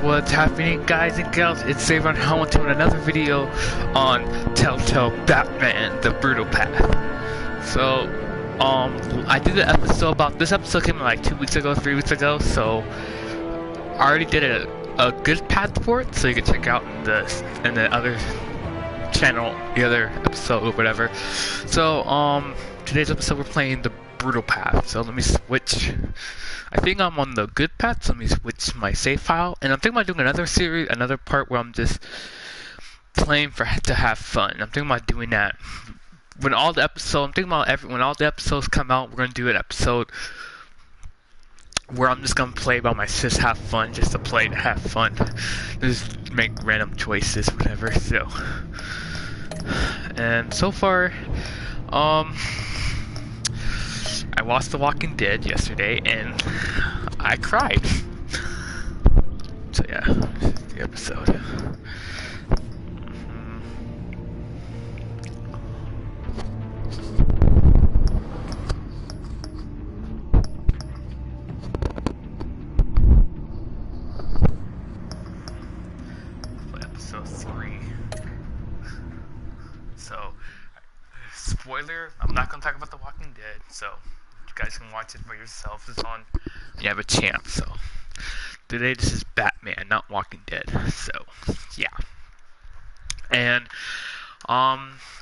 What's happening, guys and gals? It's Savon Home to another video on Telltale Batman: The Brutal Path. So, I did an episode about this. Episode came like 2 weeks ago, 3 weeks ago. So, I already did a good path for it, so you can check out in the other channel, the other episode or whatever. So, today's episode we're playing the Brutal Path. So let me switch. I think I'm on the good path, so let me switch my save file. And I'm thinking about doing another series, another part where I'm just playing to have fun. I'm thinking about doing that when all the episodes. I'm thinking about when all the episodes come out, we're gonna do an episode where I'm just gonna play by myself, have fun, just to play to have fun, just make random choices, whatever. So, and so far, I watched The Walking Dead yesterday, and I cried. So yeah, this is the episode. Episode 3. So, spoiler, I'm not gonna talk about The Walking Dead, so you guys can watch it for yourself. It's on. You have a chance. So today this is Batman, not Walking Dead. So yeah. And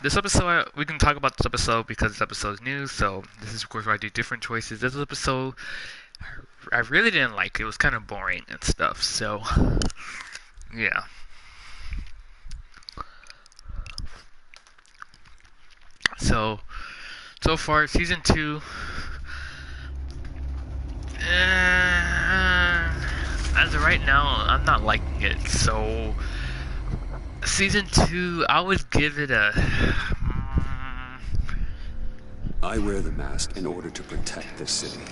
this episode we can talk about this episode because this episode is new. So this is of course where I do different choices. This episode I really didn't like. It was kind of boring and stuff. So yeah. So far, season 2. As of right now, I'm not liking it. So, season 2, I would give it a. I wear the mask in order to protect this city.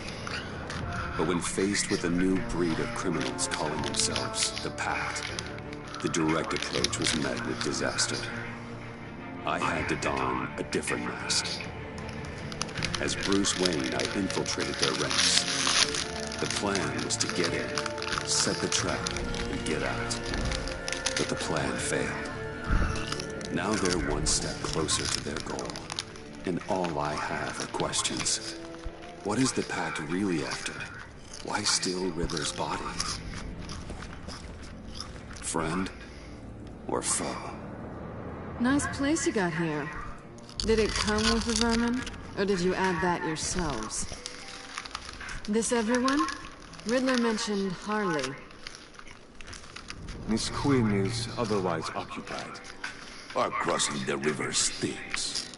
But when faced with a new breed of criminals calling themselves the Pact, the direct approach was met with disaster. I had to don a different mask. As Bruce Wayne, I infiltrated their ranks. The plan was to get in, set the trap, and get out. But the plan failed. Now they're one step closer to their goal. And all I have are questions. What is the Pact really after? Why steal Riddler's body? Friend or foe? Nice place you got here. Did it come with the vermin? Or did you add that yourselves? This everyone? Riddler mentioned Harley. Miss Quinn is otherwise occupied. Our crossing the river Styx.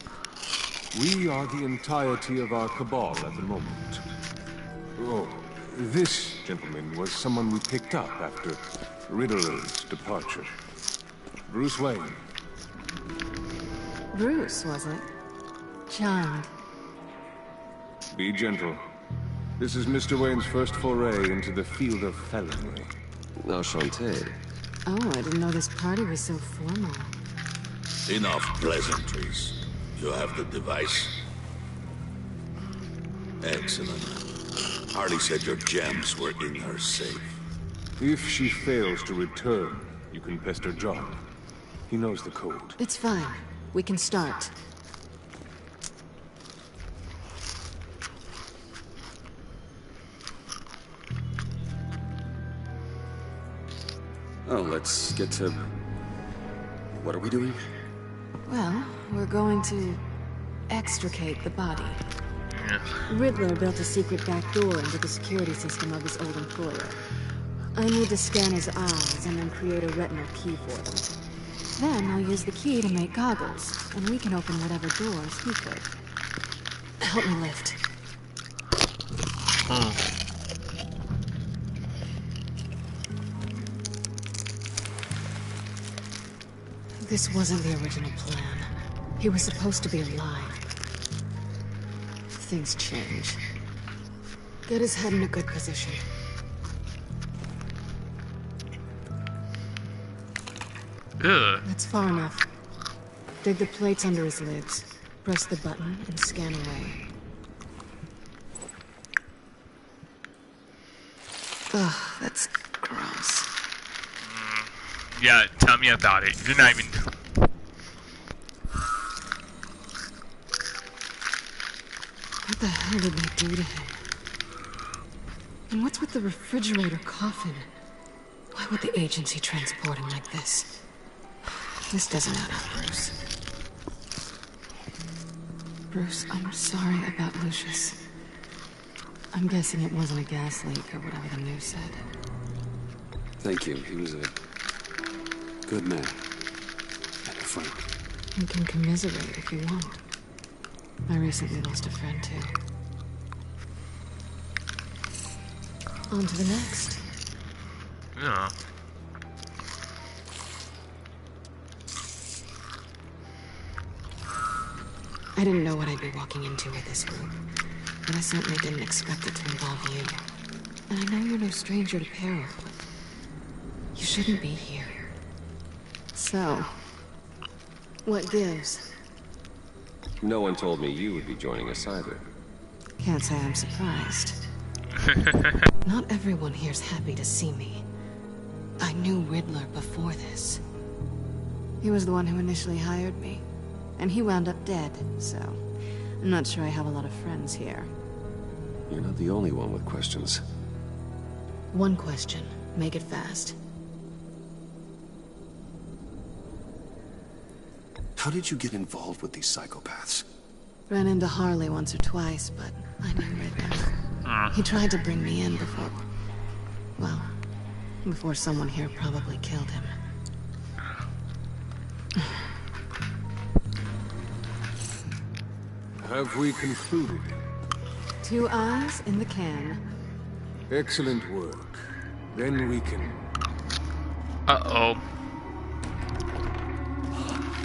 We are the entirety of our cabal at the moment. Oh, this gentleman was someone we picked up after Riddler's departure. Bruce Wayne. Bruce, was it? Charmed. Be gentle. This is Mr. Wayne's first foray into the field of felony. Enchanté. Oh, I didn't know this party was so formal. Enough pleasantries. You have the device. Excellent. Harley said your gems were in her safe. If she fails to return, you can pester John. He knows the code. It's fine. We can start. Oh, let's get to... What are we doing? Well, we're going to extricate the body. Yeah. Riddler built a secret back door into the security system of his old employer. I need to scan his eyes and then create a retinal key for them. Then I'll use the key to make goggles, and we can open whatever doors he could. Help me lift. This wasn't the original plan. He was supposed to be alive. Things change. Get his head in a good position. Ugh. That's far enough. Dig the plates under his lids. Press the button and scan away. Ugh, that's gross. Yeah, tell me about it. You're not even... What the hell did they do to him? And what's with the refrigerator coffin? Why would the agency transport him like this? This doesn't add up, Bruce. Bruce, I'm sorry about Lucius. I'm guessing it wasn't a gas leak or whatever the news said. Thank you. He was a good man. And a friend. You can commiserate if you want. I recently lost a friend, too. On to the next. Yeah. I didn't know what I'd be walking into with this group, but I certainly didn't expect it to involve you. And I know you're no stranger to peril, but you shouldn't be here. So, what gives? No one told me you would be joining us either. Can't say I'm surprised. Not everyone here's happy to see me. I knew Riddler before this. He was the one who initially hired me. And he wound up dead, so I'm not sure I have a lot of friends here. You're not the only one with questions. One question. Make it fast. How did you get involved with these psychopaths? Ran into Harley once or twice, but I knew Riddler. He tried to bring me in before... well, before someone here probably killed him. Have we concluded? 2 eyes in the can. Excellent work. Then we can... Uh-oh.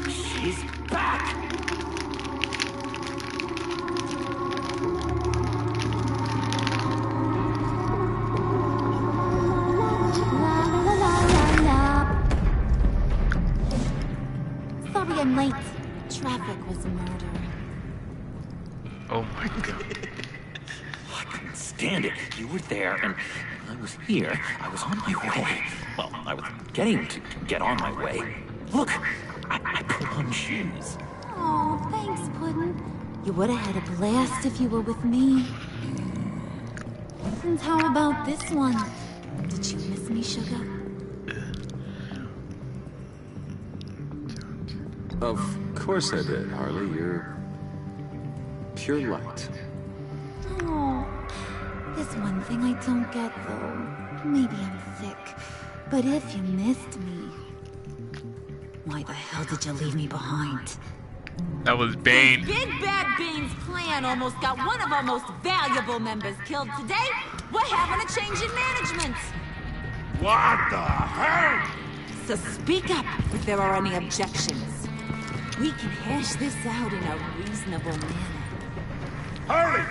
She's back! Sorry I'm late. Traffic was murder. Oh my god. I couldn't stand it. You were there, and I was here. I was on my way. Well, I was getting to get on my way. Look, I put on shoes. Oh, thanks, Puddin'. You would have had a blast if you were with me. And how about this one? Did you miss me, sugar? Of course I did, Harley. You're... pure light. Oh, there's one thing I don't get, though. Maybe I'm thick, but if you missed me, why the hell did you leave me behind? That was Bane. Big Bad Bane's plan almost got one of our most valuable members killed today. We're having a change in management. What the hell? So speak up if there are any objections. We can hash this out in a reasonable manner. Hurry!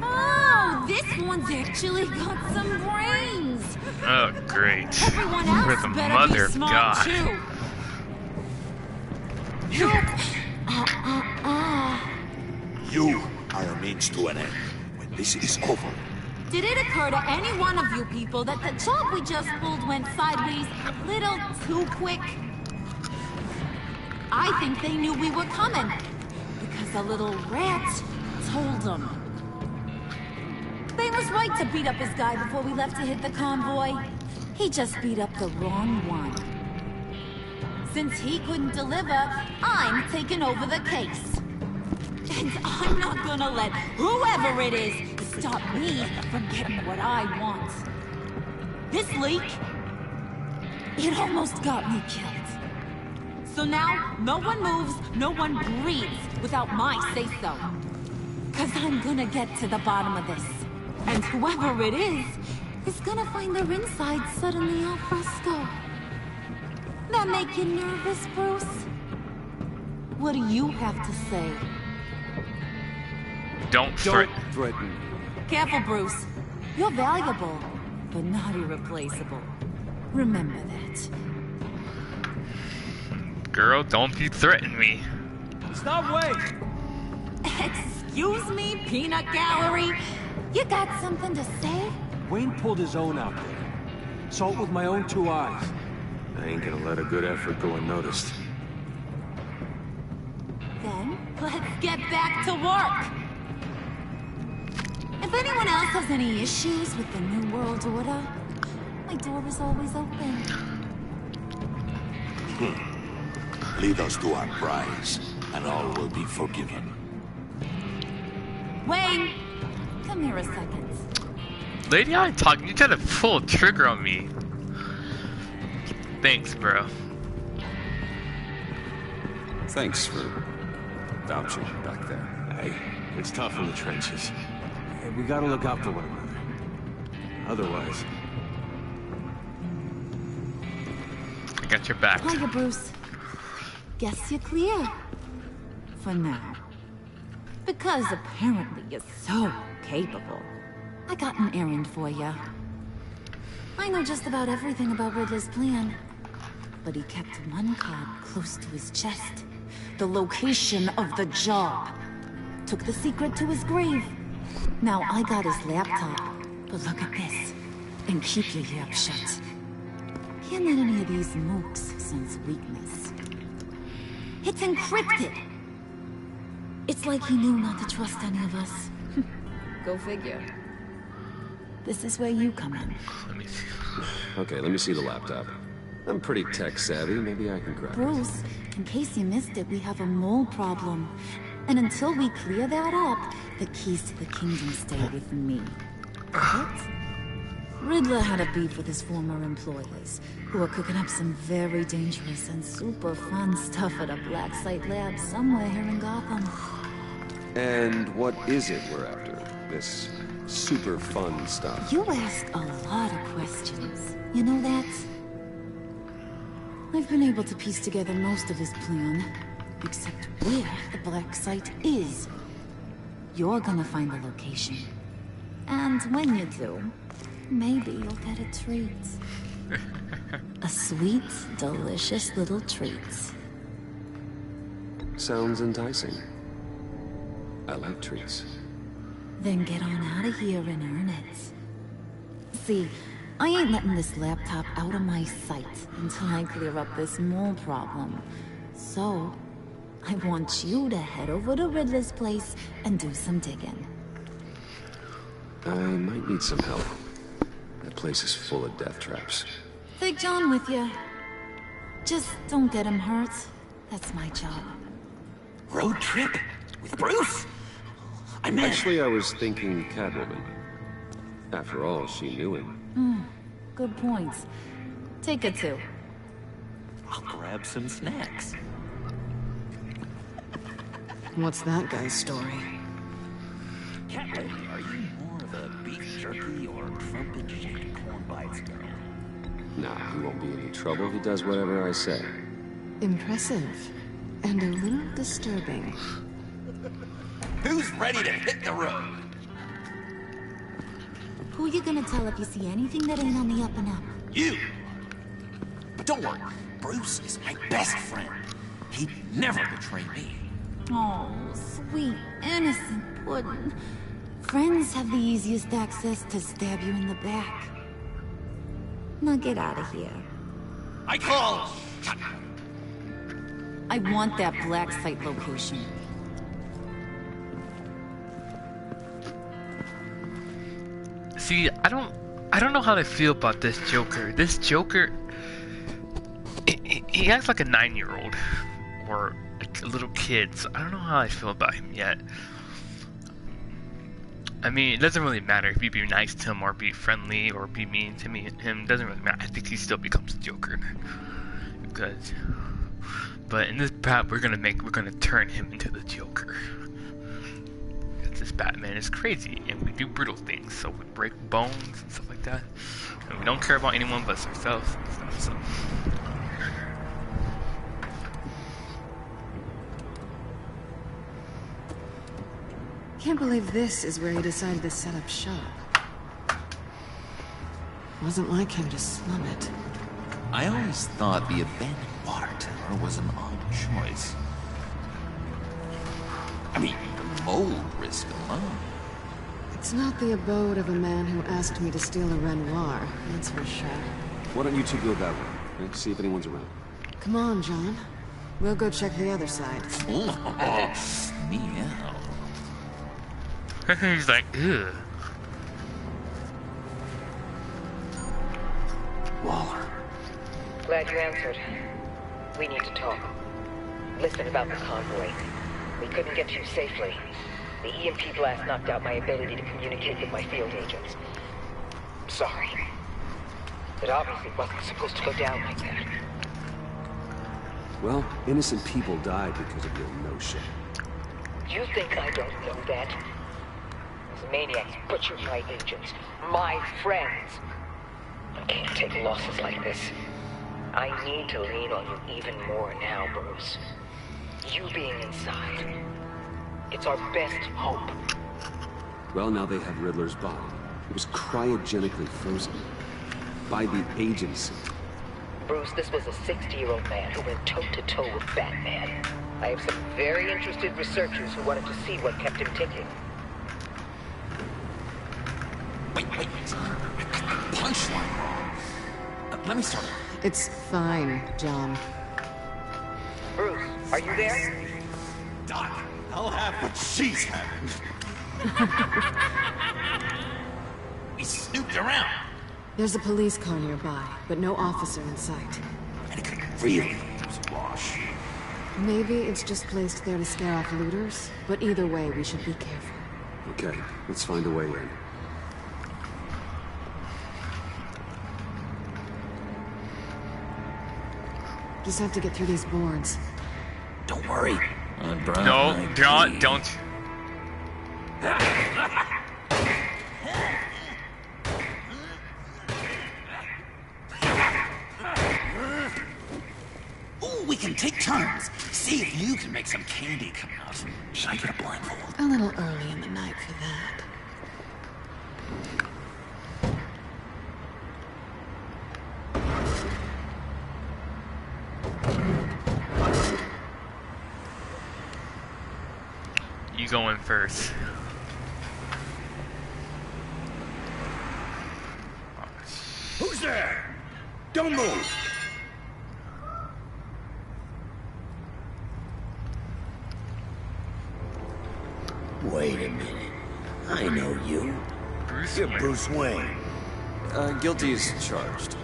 Oh, this one's actually got some brains. Oh, great. Everyone For else the better mother be of smart God. too. You are a means to an end. When this is over, Did it occur to any one of you people that the job we just pulled went sideways a little too quick? I think they knew we were coming, because a little rat told them. They was right to beat up his guy before we left to hit the convoy. He just beat up the wrong one. Since he couldn't deliver, I'm taking over the case. And I'm not gonna let whoever it is stop me from getting what I want. This leak, it almost got me killed. So now, no one moves, no one breathes without my say-so. Cause I'm gonna get to the bottom of this. And whoever it is gonna find their inside suddenly al fresco. That make you nervous, Bruce? What do you have to say? Don't threaten. Threaten. Careful, Bruce. You're valuable, but not irreplaceable. Remember that. Girl, don't you threaten me. Stop, wait! Excuse me, peanut gallery? You got something to say? Wayne pulled his own out there. Saw it with my own 2 eyes. I ain't gonna let a good effort go unnoticed. Then, let's get back to work! If anyone else has any issues with the New World Order, my door is always open. Lead us to our prize, and all will be forgiven. Wayne! Come here a second. Lady, I'm talking. You tried to pull a trigger on me. Thanks, bro. Thanks for vouching back there. Hey, it's tough in the trenches. We gotta look out for one another. Otherwise... I got your back. Hiya, Bruce. Guess you're clear. For now. Because apparently you're so capable. I got an errand for you. I know just about everything about Riddler's plan. But he kept one card close to his chest. The location of the job. Took the secret to his grave. Now I got his laptop. But look at this. And keep your yap shut. Can't let any of these mooks sense weakness. It's encrypted! It's like he knew not to trust any of us. Go figure. This is where you come in. Let me see. Okay, let me see the laptop. I'm pretty tech savvy. Maybe I can crack it. Bruce, in case you missed it, we have a mole problem. And until we clear that up, the keys to the kingdom stay with me. What? Riddler had a beef with his former employers, who are cooking up some very dangerous and super fun stuff at a black site lab somewhere here in Gotham. And what is it we're after? This super fun stuff. You ask a lot of questions. You know that? I've been able to piece together most of his plan, except where the black site is. You're gonna find the location. And when you do, maybe you'll get a treat. A sweet, delicious little treat. Sounds enticing. I like treats. Then get on out of here and earn it. See, I ain't letting this laptop out of my sight until I clear up this mole problem. So, I want you to head over to Riddler's place and do some digging. I might need some help. That place is full of death traps. Take John with you. Just don't get him hurt. That's my job. Road trip? With Bruce? I meant... Actually, I was thinking Catwoman. After all, she knew him. Good points. Take it too. I'll grab some snacks. What's that guy's story? Catwoman, are you more of a beef jerky or trumpet shaped corn bites girl? Nah, he won't be in any trouble. He does whatever I say. Impressive. And a little disturbing. Who's ready to hit the road? Who you gonna tell if you see anything that ain't on the up and up? You! But don't worry, Bruce is my best friend. He'd never betray me. Oh, sweet, innocent puddin'. Friends have the easiest access to stab you in the back. Now get out of here. I call... I want that black site location. See, I don't know how to feel about this Joker. This Joker, he acts like a 9-year-old or a little kid. So I don't know how I feel about him yet. I mean, it doesn't really matter if you be nice to him or be friendly or be mean to him. It doesn't really matter. I think he still becomes a Joker. Because, but in this part, we're gonna turn him into the Joker. This Batman is crazy, and we do brutal things, so we break bones and stuff like that, and we don't care about anyone but ourselves and stuff, so. Can't believe this is where he decided to set up shop. Wasn't like him to slum it. I always thought the abandoned water tower was an odd choice. I mean, the mold risk alone. It It's not the abode of a man who asked me to steal a Renoir, that's for sure. Why don't you two go that way? And see if anyone's around. Come on, John. We'll go check the other side. Meow. He's like, ugh. Waller. Glad you answered. We need to talk. Listen about the convoy. We couldn't get to you safely. The EMP blast knocked out my ability to communicate with my field agents. Sorry. It obviously wasn't supposed to go down like that. Well, innocent people died because of your notion. You think I don't know that? Those maniacs butchered my agents, my friends. I can't take losses like this. I need to lean on you even more now, Bruce. You being inside. It's our best hope. Well, now they have Riddler's body. It was cryogenically frozen. By the agency. Bruce, this was a 60-year-old man who went toe-to-toe with Batman. I have some very interested researchers who wanted to see what kept him ticking. Wait. Punchline wrong. Let me start. It's fine, John. Bruce, are you there? Doc, I'll have what she's having. We snooped around. There's a police car nearby, but no officer in sight. And it could really use a wash. Maybe it's just placed there to scare off looters, but either way, we should be careful. Okay, let's find a way in. Just have to get through these boards. Don't worry. No, John, don't. Ooh, we can take turns. See if you can make some candy come out. Should I get a blindfold? A little early in the night for that. You go in first. Who's there? Don't move! Wait a minute. I know you. Bruce You're Wayne. Bruce Wayne. Guilty as charged.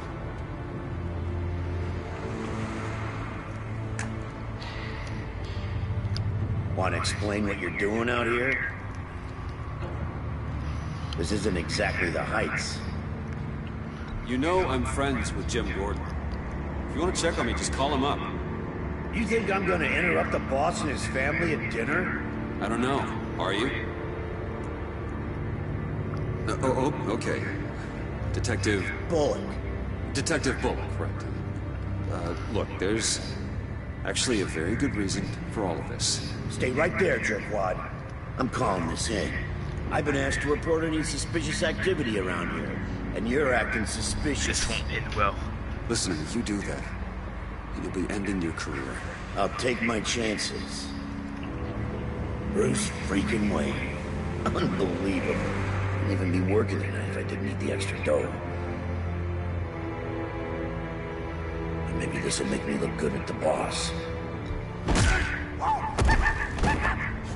Want to explain what you're doing out here? This isn't exactly the Heights. You know I'm friends with Jim Gordon. If you want to check on me, just call him up. You think I'm gonna interrupt the boss and his family at dinner? I don't know. Are you? Okay. Detective Bullock. Detective Bullock, right. Look, there's actually a very good reason for all of this. Stay right there, jerkwad. I'm calling this in. I've been asked to report any suspicious activity around here, and you're acting suspicious. This won't end well. Listen, if you do that, you'll be ending your career. I'll take my chances. Bruce freaking Wayne. Unbelievable. I'd even be working tonight if I didn't need the extra dough. And maybe this will make me look good at the boss.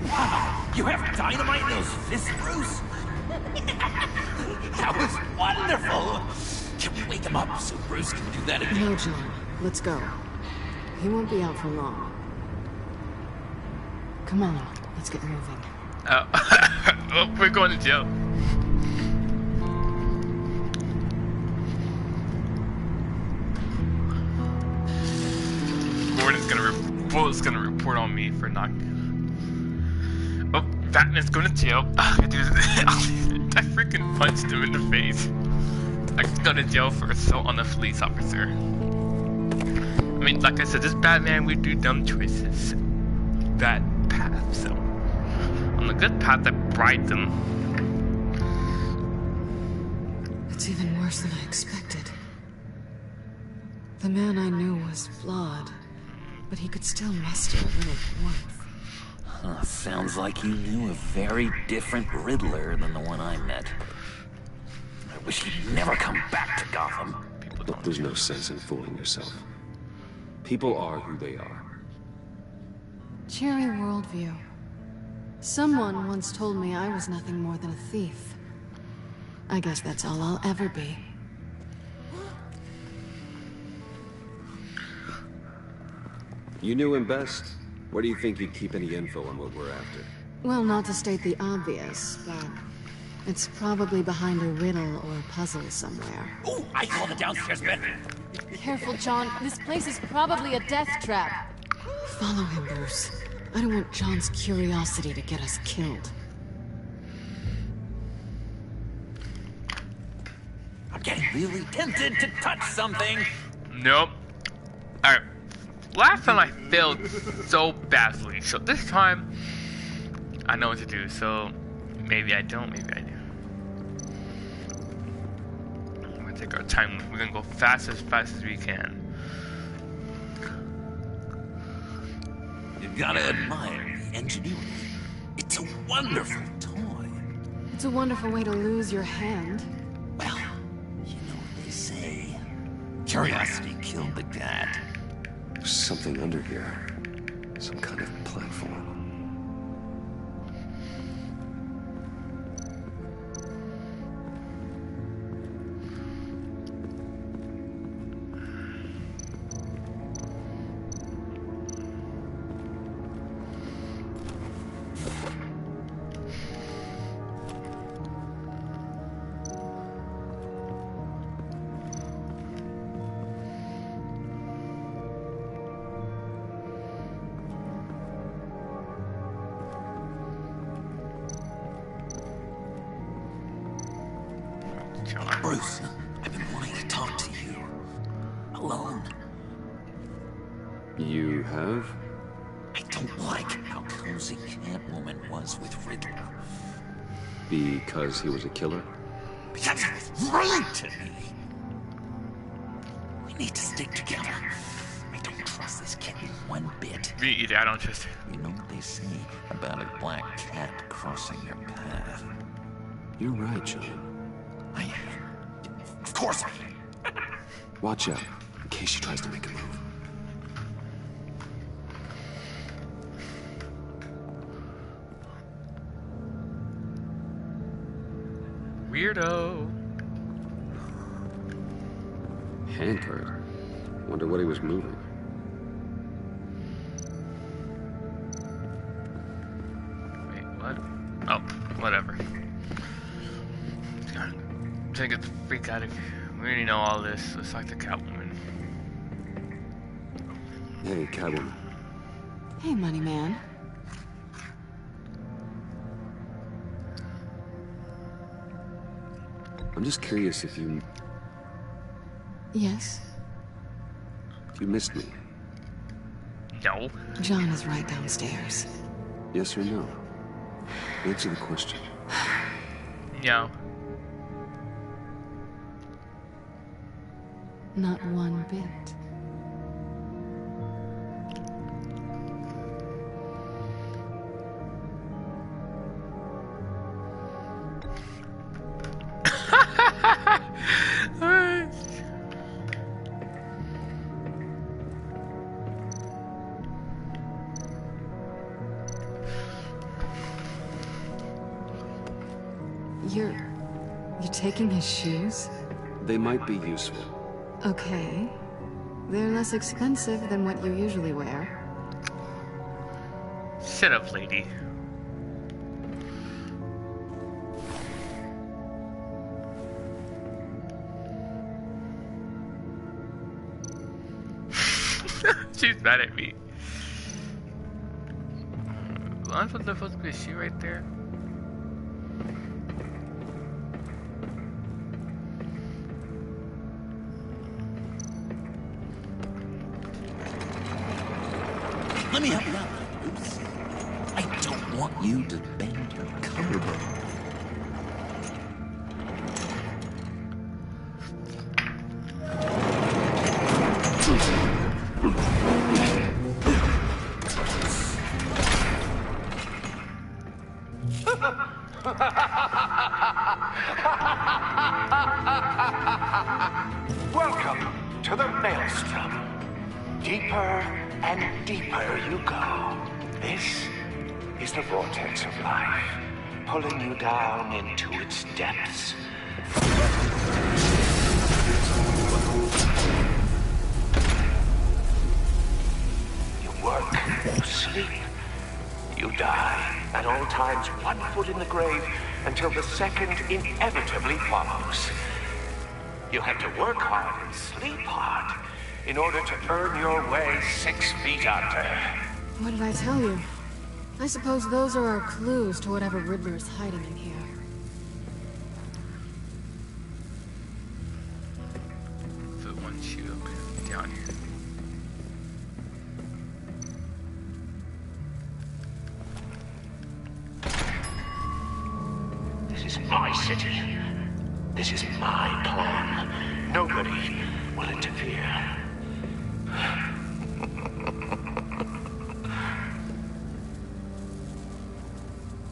Wow, you have dynamite in those fists, Bruce? That was wonderful! Can we wake him up so Bruce can do that again? No, John. Let's go. He won't be out for long. Come on, let's get moving. Oh, we're going to jail. Bullet's gonna report on me for not. Oh, Batman's going to jail. I freaking punched him in the face. I could go to jail for assault on a police officer. I mean, like I said, this Batman would do dumb choices. Bad path, so. On the good path, I bribed them. It's even worse than I expected. The man I knew was flawed, but he could still muster a little warmth. Sounds like you knew a very different Riddler than the one I met. I wish he'd never come back to Gotham. Look, there's no sense in fooling yourself. People are who they are. Cheery worldview. Someone once told me I was nothing more than a thief. I guess that's all I'll ever be. You knew him best. Where do you think you'd keep any info on what we're after? Well, not to state the obvious, but it's probably behind a riddle or a puzzle somewhere. Oh, I call the downstairs bedroom. Careful, John. This place is probably a death trap. Follow him, Bruce. I don't want John's curiosity to get us killed. I'm getting really tempted to touch something. Nope. Alright. Last time I failed so badly, so this time I know what to do, so maybe I don't, maybe I do. We're gonna take our time, we're gonna go fast as we can. You gotta admire the ingenuity. It's a wonderful toy. It's a wonderful way to lose your hand. Well, you know what they say. Curiosity killed the cat. There's something under here. Some kind of platform. Bruce, I've been wanting to talk to you. Alone. You have? I don't like how cozy Catwoman was with Riddler. Because he was a killer? Because he was rude to me. We need to stick together. I don't trust this kitten one bit. Me either, I don't trust her. You know what they say about a black cat crossing your path? You're right, John. Of course I am. Watch out, in case she tries to make a move. Weirdo. Handcart. Wonder what he was moving. Wait, what? Oh, whatever. Take it the freak out of here. We already know all this. Let's talk to Catwoman. Hey, Catwoman. Hey, money man. I'm just curious if you Yes? missed me. No. John is right downstairs. Yes or no? Answer the question. No. Not one bit. You're taking his shoes? They might be useful. Okay. They're less expensive than what you usually wear. Shut up, lady. She's mad at me. I'm supposed to be a shoe right there. Let me help you out, Bruce. I don't want you to bend your collarbone. Welcome to the Maelstrom. Deeper and deeper you go. This is the vortex of life, pulling you down into its depths. You work, you sleep, you die. At all times, 1 foot in the grave until the second inevitably follows. You have to work hard and sleep hard in order to earn your way 6 feet under. What did I tell you? I suppose those are our clues to whatever Riddler is hiding in here. Put one shield down here. This is my city. This is my plan. Nobody will interfere.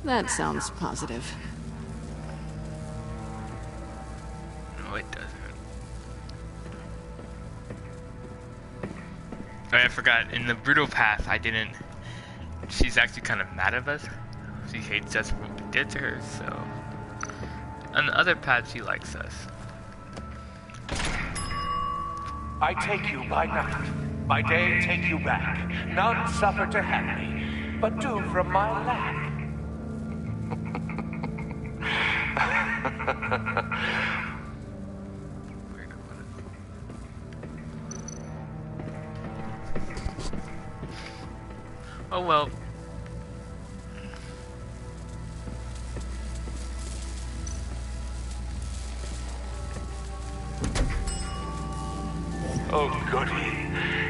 That sounds positive. No, it doesn't. Oh, I forgot. In the brutal path, I didn't. She's actually kind of mad at us. She hates us for what we did to her, so. On the other path, she likes us. I take you by night. By day, take you back. None suffer to have me, but do from my lack. Oh well. Oh, goody.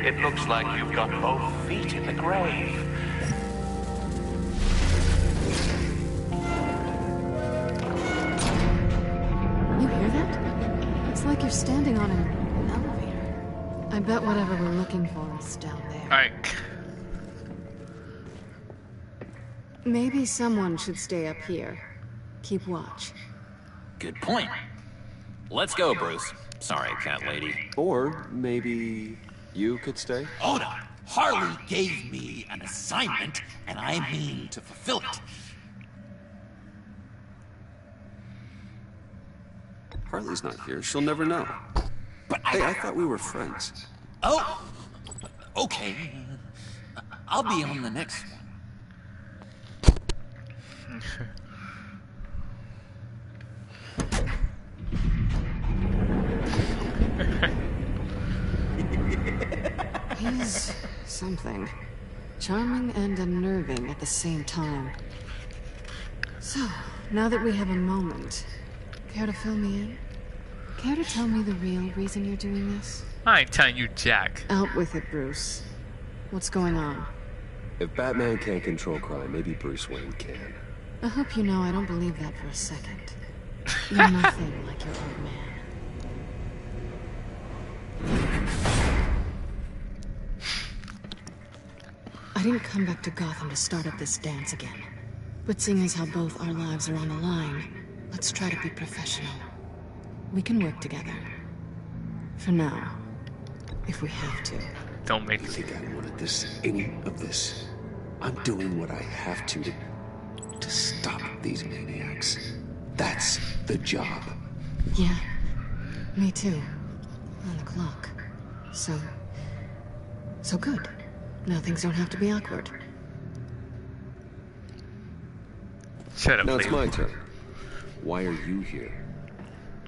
It looks like you've got both feet in the grave. You hear that? It's like you're standing on an elevator. I bet whatever we're looking for is down there. Alright. Maybe someone should stay up here. Keep watch. Good point. Let's go, Bruce. Sorry, cat lady. Or maybe you could stay? Hold on. Harley gave me an assignment, and I mean to fulfill it. Harley's not here. She'll never know. But hey, I thought we were friends. Oh, okay. I'll be on the next one. He's something. Charming and unnerving at the same time. So, now that we have a moment, care to fill me in? Care to tell me the real reason you're doing this? I ain't telling you, Jack. Out with it, Bruce. What's going on? If Batman can't control crime, maybe Bruce Wayne can. I hope you know I don't believe that for a second. You're nothing like your old man. I didn't come back to Gotham to start up this dance again. But seeing as how both our lives are on the line, let's try to be professional. We can work together. For now. If we have to. Don't make me think I wanted this, any of this. I'm doing what I have to stop these maniacs. That's the job. Yeah. Me too. On the clock. So good. Now things don't have to be awkward. Shut up, Now it's Liam. my turn. Why are you here?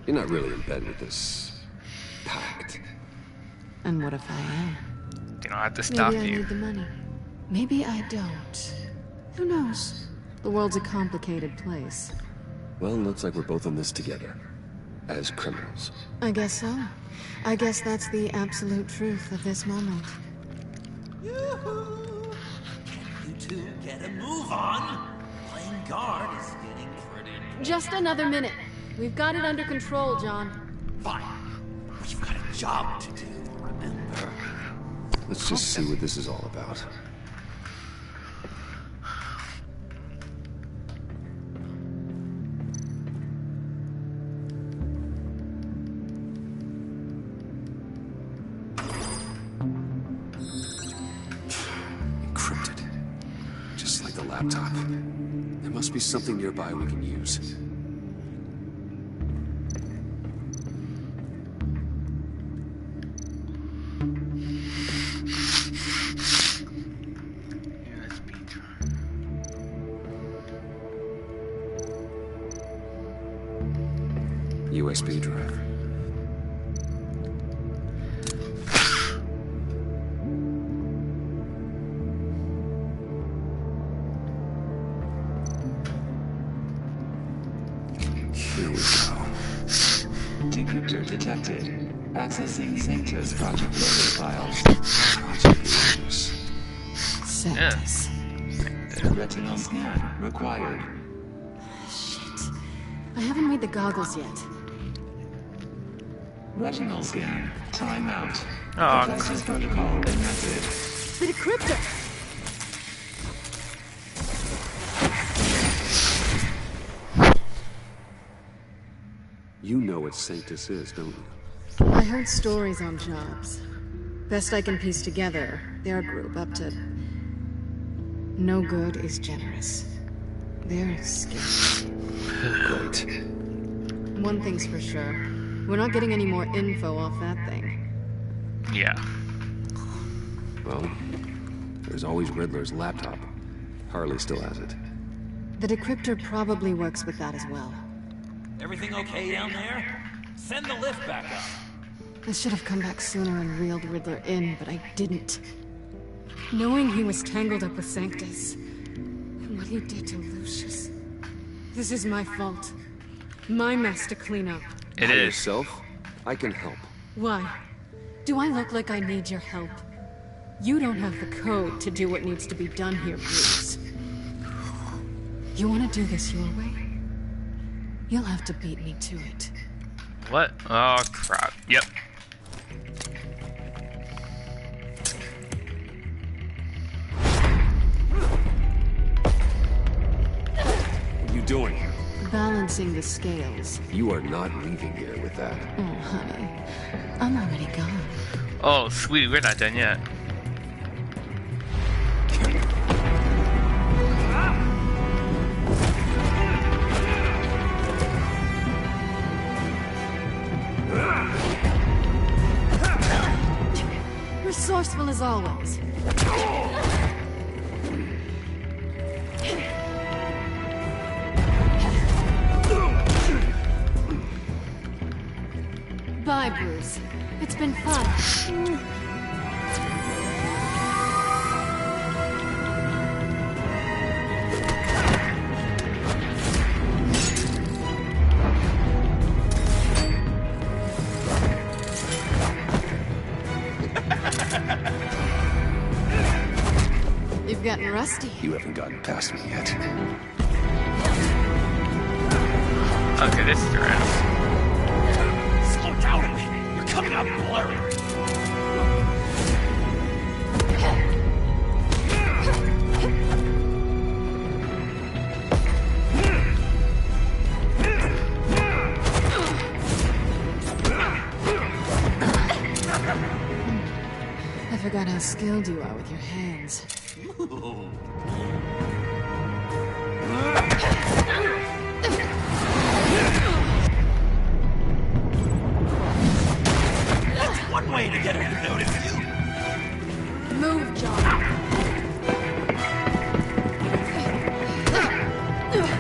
You're not really in bed with this pact. And what if I am? You don't have to stop Maybe I you. need the money. Maybe I don't. Who knows? The world's a complicated place. Well, looks like we're both in this together. As criminals. I guess so. I guess that's the absolute truth of this moment. Yoo-hoo! Can you two get a move on? Playing guard is getting pretty... Just another minute. We've got it under control, John. Fine. We've got a job to do, remember? Let's just see what this is all about. laptop. There must be something nearby we can use. USB drive. Here we go. Decryptor detected. Accessing Sanctus Project Loader files. Project Lotus. Sanctus. Retinal scan required. Shit. I haven't made the goggles yet. Retinal scan. Timeout. Oh, Devices protocol invented. The decryptor! You know what Sanctus is, don't you? I heard stories on jobs. Best I can piece together, their group up to... No good is generous. They're scary. Great. One thing's for sure. We're not getting any more info off that thing. yeah. Well, there's always Riddler's laptop. Harley still has it. The decryptor probably works with that as well. Everything okay down there? Send the lift back up. I should have come back sooner and reeled Riddler in, but I didn't. Knowing he was tangled up with Sanctus, and what he did to Lucius. This is my fault. My mess to clean up. It By is. yourself? I can help. Why? Do I look like I need your help? You don't have the code to do what needs to be done here, Bruce. You want to do this your way? You'll have to beat me to it. What? Oh crap. Yep. What are you doing? Balancing the scales. You are not leaving here with that. Oh, honey. I'm already gone. Oh, sweetie, we're not done yet. Resourceful as always. Bye, Bruce. It's been fun. You've gotten rusty. You haven't gotten past me yet. Okay, this is around. Slow down a bit. You're coming out blurry. I forgot how skilled you are with your hands. That's one way to get her to notice you. Move, John. Come here.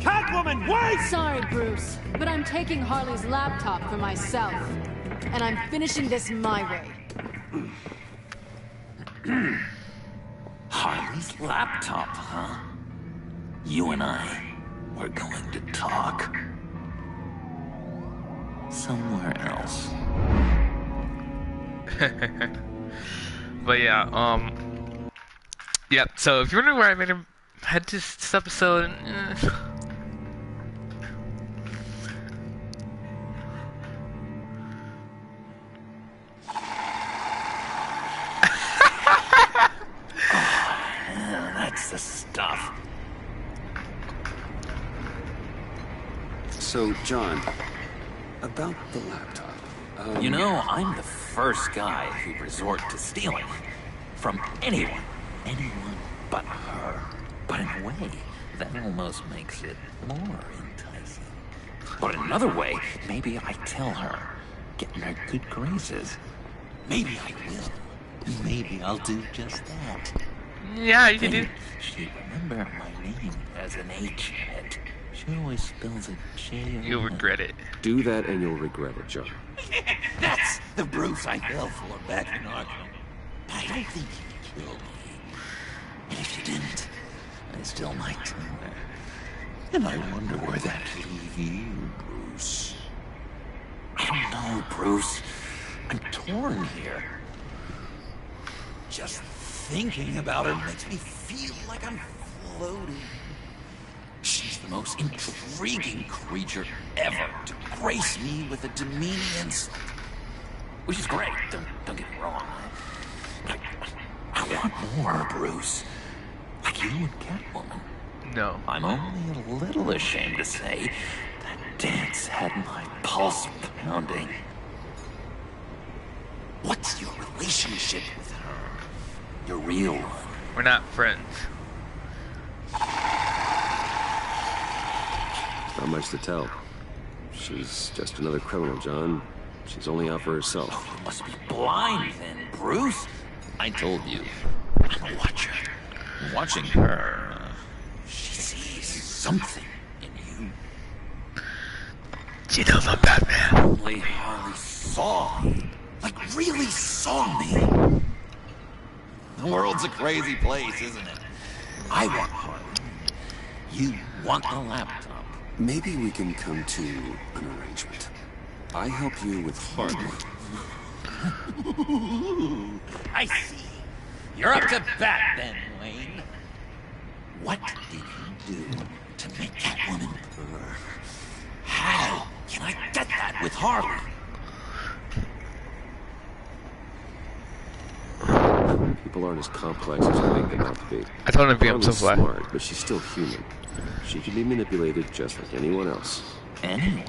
Catwoman, wait! Sorry, Bruce, but I'm taking Harley's laptop for myself. And I'm finishing this my way. Harley's laptop, huh? You and I, we're going to talk. Somewhere else. But yeah, yep. So if you're wondering where I made him head to this episode, So, John, about the laptop. You know, I'm the first guy who'd resort to stealing. From anyone. Anyone but her. But in a way, that almost makes it more enticing. But in another way, maybe I tell her, get in her good graces. Maybe I will. Maybe I'll do just that. Yeah, you can do. She'd remember my name as an H in it. She always spells it J-O-N. You'll regret it. Do that and you'll regret it, John. That's the Bruce I fell for back in Arkham. But I don't think you'd kill me. And if you didn't, I still might tell her. And I wonder where that'd leave you, Bruce. I don't know, Bruce. I'm torn here. Just thinking about her makes me feel like I'm floating. She's the most intriguing creature ever to grace me with a demeaning insult. Which is great, don't get me wrong. But I want more, Bruce. Like you and Catwoman. No. I'm only a little ashamed to say that dance had my pulse pounding. What's your relationship with her? Your real one. We're not friends. Not much to tell. She's just another criminal, John. She's only out for herself. Oh, you must be blind then, Bruce. I told you. I'm a watcher. Watching her, she sees something in you. She knows I'm Batman. Only Harley saw me. Like, really saw me. The world's a crazy place, isn't it? I want Harley. You want the laptop. Maybe we can come to an arrangement. I help you with Harley. I see. You're up to bat then, Wayne. What did you do to make Catwoman? How can I get that with Harley? People aren't as complex as I make them out to be. I told him to be Harley's so flat. smart, but she's still human. She can be manipulated just like anyone else. Anyone,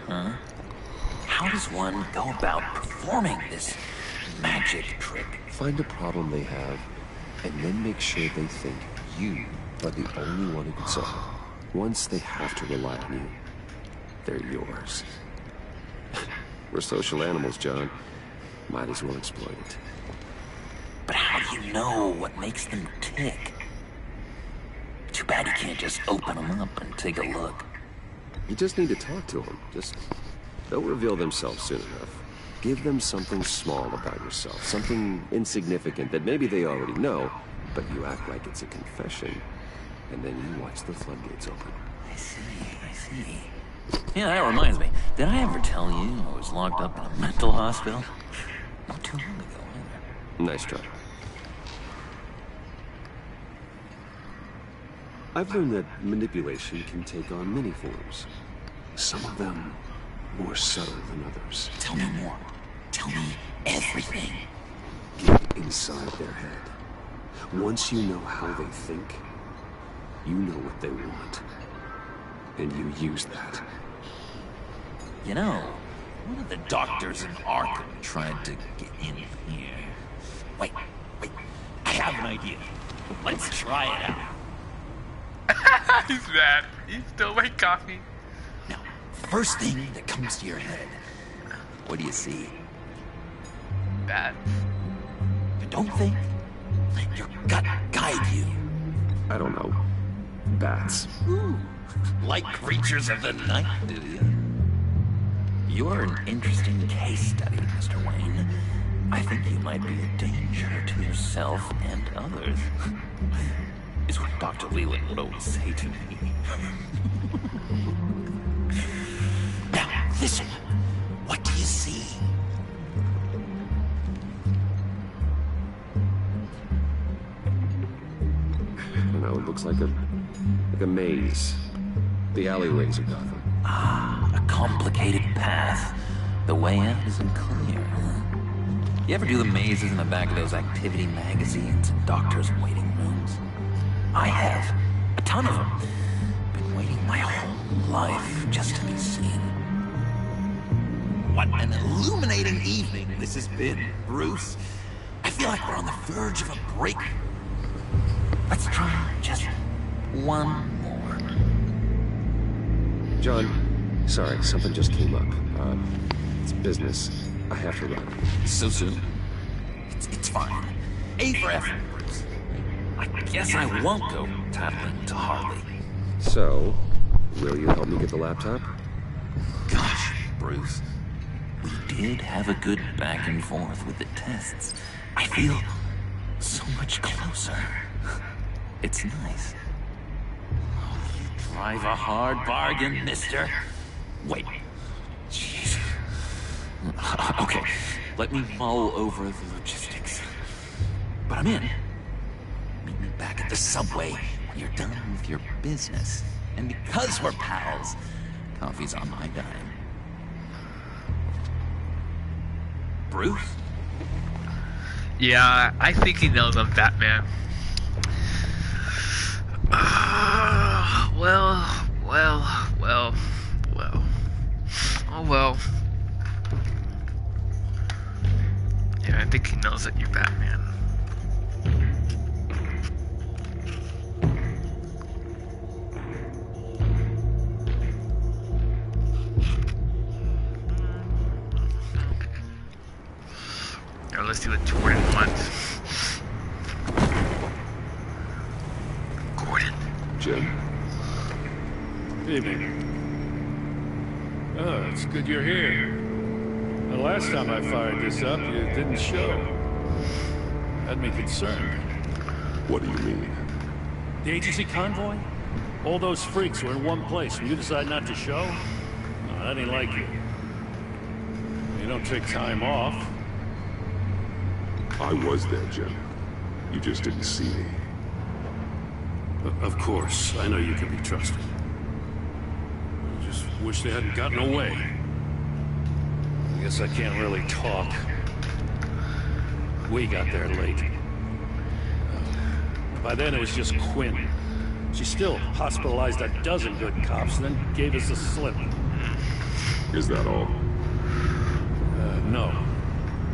huh? How does one go about performing this magic trick? Find a problem they have, and then make sure they think you are the only one who can solve it. Once they have to rely on you, they're yours. We're social animals, John. Might as well exploit it. But how do you know what makes them tick? Too bad you can't just open them up and take a look. You just need to talk to them. They'll reveal themselves soon enough. Give them something small about yourself, something insignificant that maybe they already know, but you act like it's a confession, and then you watch the floodgates open. I see. Yeah, that reminds me. Did I ever tell you I was locked up in a mental hospital? Not too long ago, either. Nice try. I've learned that manipulation can take on many forms. Some of them more subtle than others. Tell me more. Tell me everything. Get inside their head. Once you know how they think, you know what they want. And you use that. You know, one of the doctors in Arkham tried to get in here. Wait. I have an idea. Let's try it out. He's mad. He stole my coffee. Now, first thing that comes to your head. What do you see? Bad. Don't think. Let your gut guide you. I don't know. Bats. Ooh, like creatures of the night, do you? You're an interesting case study, Mr. Wayne. I think you might be a danger to yourself and others. Is what Dr. Leland would always say to me. Now, listen. What do you see? I don't know, it looks like a maze. The alleyways of Gotham. Ah, a complicated path. The way out isn't clear, huh? You ever do the mazes in the back of those activity magazines and doctors' waiting rooms? I have. A ton of them. Been waiting my whole life just to be seen. What an illuminating evening this has been, Bruce. I feel like we're on the verge of a break. Let's try just one more. John, sorry, something just came up. It's business. I have to run. So soon? It's fine. A for effort, Bruce. I guess I won't go tattling to Harley. So, will you help me get the laptop? Gosh, Bruce. We did have a good back and forth with the tests. I feel so much closer. It's nice. Oh, you drive a hard bargain, mister. Wait. Jeez. Okay, let me mull over the logistics. But I'm in. Meet me back at the subway when you're done with your business. And because we're pals, coffee's on my dime. Bruce? Yeah, I think he knows I'm Batman. Well. Oh well. Yeah, I think he knows that you're Batman. Now let's see what Jordan wants. Gordon. Jim. Evening. Oh, it's good you're here. The last time I fired this up, you didn't show. Had me concerned. What do you mean? The agency convoy? All those freaks were in one place and you decide not to show? No, that ain't like you. You don't take time off. I was there, Jim. You just didn't see me. Of course, I know you can be trusted. I just wish they hadn't gotten away. I guess I can't really talk. We got there late. By then it was just Quinn. She still hospitalized a dozen good cops, then gave us the slip. Is that all? No.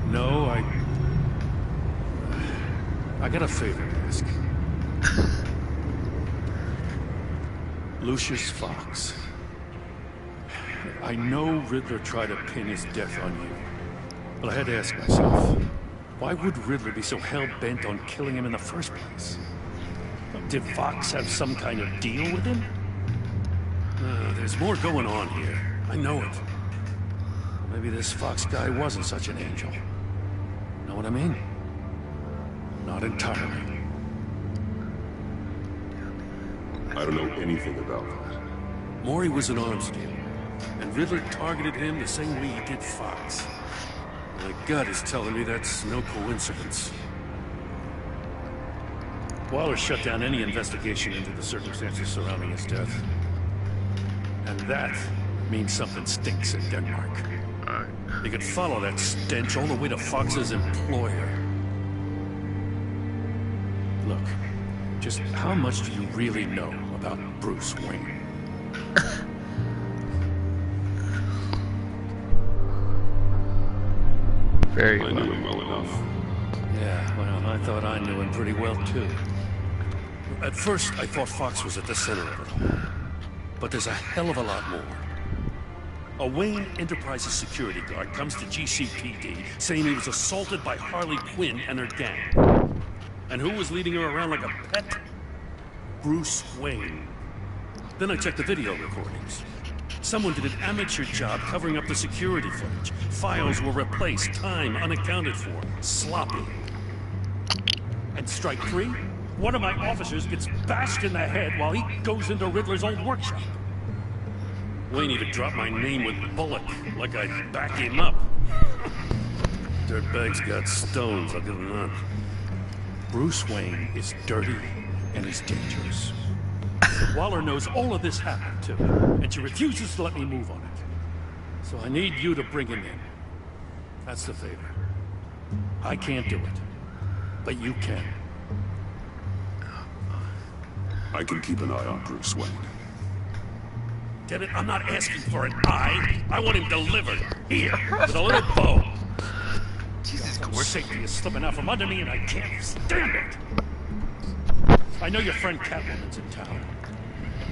No, I got a favor to ask. Lucius Fox. I know Riddler tried to pin his death on you, but I had to ask myself, why would Riddler be so hell-bent on killing him in the first place? Did Fox have some kind of deal with him? There's more going on here. I know it. Maybe this Fox guy wasn't such an angel. Know what I mean? Not entirely. I don't know anything about that. Maury was an arms dealer, and Riddler targeted him the same way he did Fox. My gut is telling me that's no coincidence. Waller shut down any investigation into the circumstances surrounding his death. And that means something stinks in Denmark. You could follow that stench all the way to Fox's employer. Look, just how much do you really know about Bruce Wayne? Very well. I knew him well enough. Yeah, well, I thought I knew him pretty well, too. At first, I thought Fox was at the center of it all. But there's a hell of a lot more. A Wayne Enterprises security guard comes to GCPD saying he was assaulted by Harley Quinn and her gang. And who was leading her around like a pet? Bruce Wayne. Then I checked the video recordings. Someone did an amateur job covering up the security footage. Files were replaced, time unaccounted for, sloppy. And strike three? One of my officers gets bashed in the head while he goes into Riddler's old workshop. Wayne even dropped my name with Bullock, like I'd back him up. Dirtbag's got stones, I'll give him that. Bruce Wayne is dirty and he's dangerous. Waller knows all of this happened to him, and she refuses to let me move on it. So I need you to bring him in. That's the favor. I can't do it, but you can. I can keep an eye on Bruce Wayne. Damn it, I'm not asking for an eye. I want him delivered. Here, with a little bow. Jesus Christ. Safety is slipping out from under me and I can't stand it. I know your friend Catwoman's in town.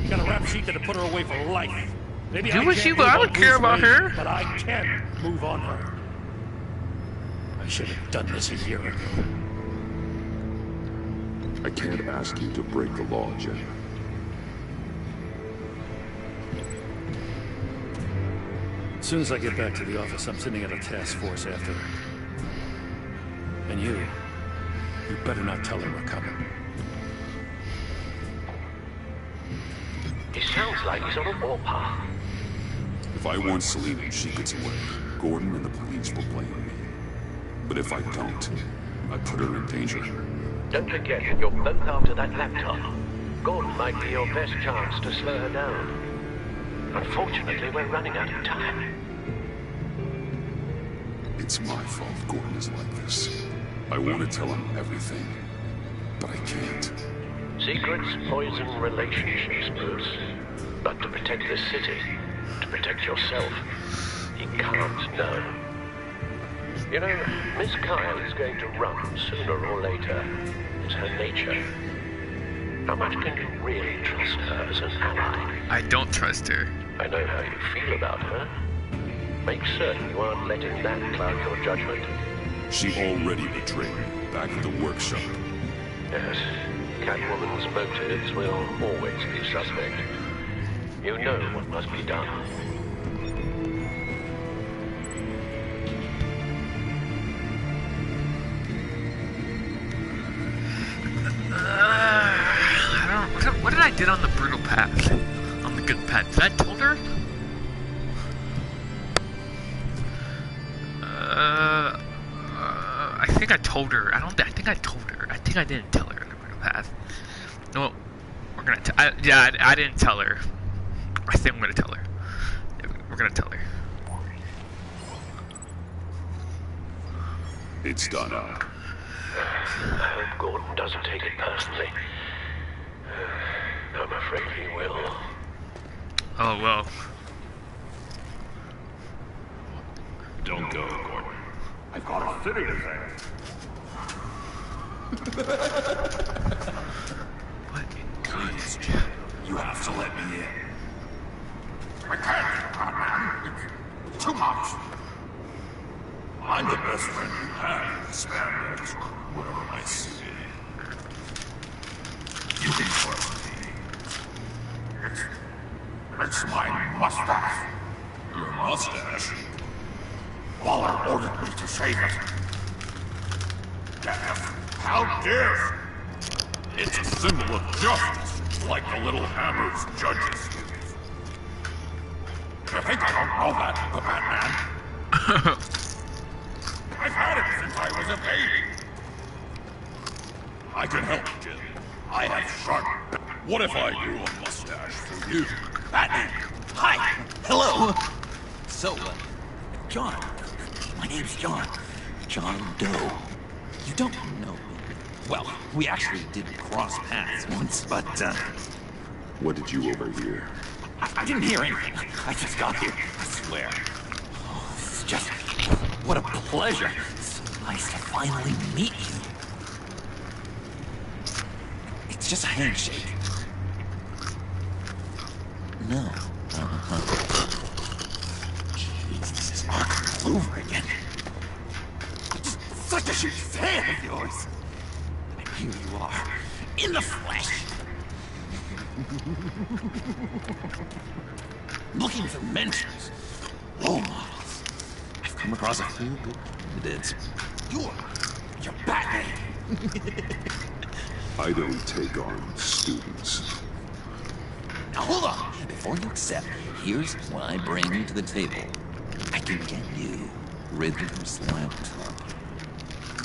You got a rap sheet that'll put her away for life. Maybe Do what you want. I don't care about her. But I can move on her. I should have done this a year ago. I can't ask you to break the law, Jen. As soon as I get back to the office, I'm sending out a task force after her. And you better not tell her we're coming. It sounds like he's on a warpath. If I warn Selina and she gets away, Gordon and the police will blame me. But if I don't, I put her in danger. Don't forget that you're both after that laptop. Gordon might be your best chance to slow her down. Unfortunately, we're running out of time. It's my fault Gordon is like this. I want to tell him everything, but I can't. Secrets poison relationships, Bruce. But to protect this city, to protect yourself, he can't know. You know, Miss Kyle is going to run sooner or later. It's her nature. How much can you really trust her as an ally? I don't trust her. I know how you feel about her. Make certain you aren't letting that cloud your judgment. She already betrayed me back at the workshop. Yes, Catwoman's motives will always be suspect. You know what must be done. What did I did on the brutal path? On the good path? Did I told her? I think I told her. I think I told her. I think I didn't tell her on the brutal path. No, we're gonna. I didn't tell her. I think I'm gonna tell her. We're gonna tell her. It's done now. I hope Gordon doesn't take it personally. I'm afraid he will. Oh, well. Don't go, Gordon. I've got a city to save. Please, Jen. You have to let me in. I can't, Batman. It's too much. I'm the best friend you have in spandex, or whatever my suit is. You can trust me. It's my mustache. Your mustache? Waller ordered me to shave it. How dare you? It's a symbol of justice, like the little hammers judges use. You think I don't know that, the Batman? I've had it since I was a baby. I can help, Jim. I have sharp... What if I grew a mustache for you? Batman! Hi! Hello! So, John. My name's John. John Doe. You don't know me. Well, we actually did cross paths once, but, What did you overhear? I didn't hear anything. I just got here, I swear. Oh, it's just... what a pleasure. It's so nice to finally meet you. It's just a handshake. No. Jeez, this is Arkham all over again. It's such a huge fan of yours. And here you are, in the flesh. Looking for mentors, role models. I've come across a few good candidates. You're Batman. I don't take on students. Now hold on. Before you accept, here's what I bring to the table. I can get you Riddler's laptop.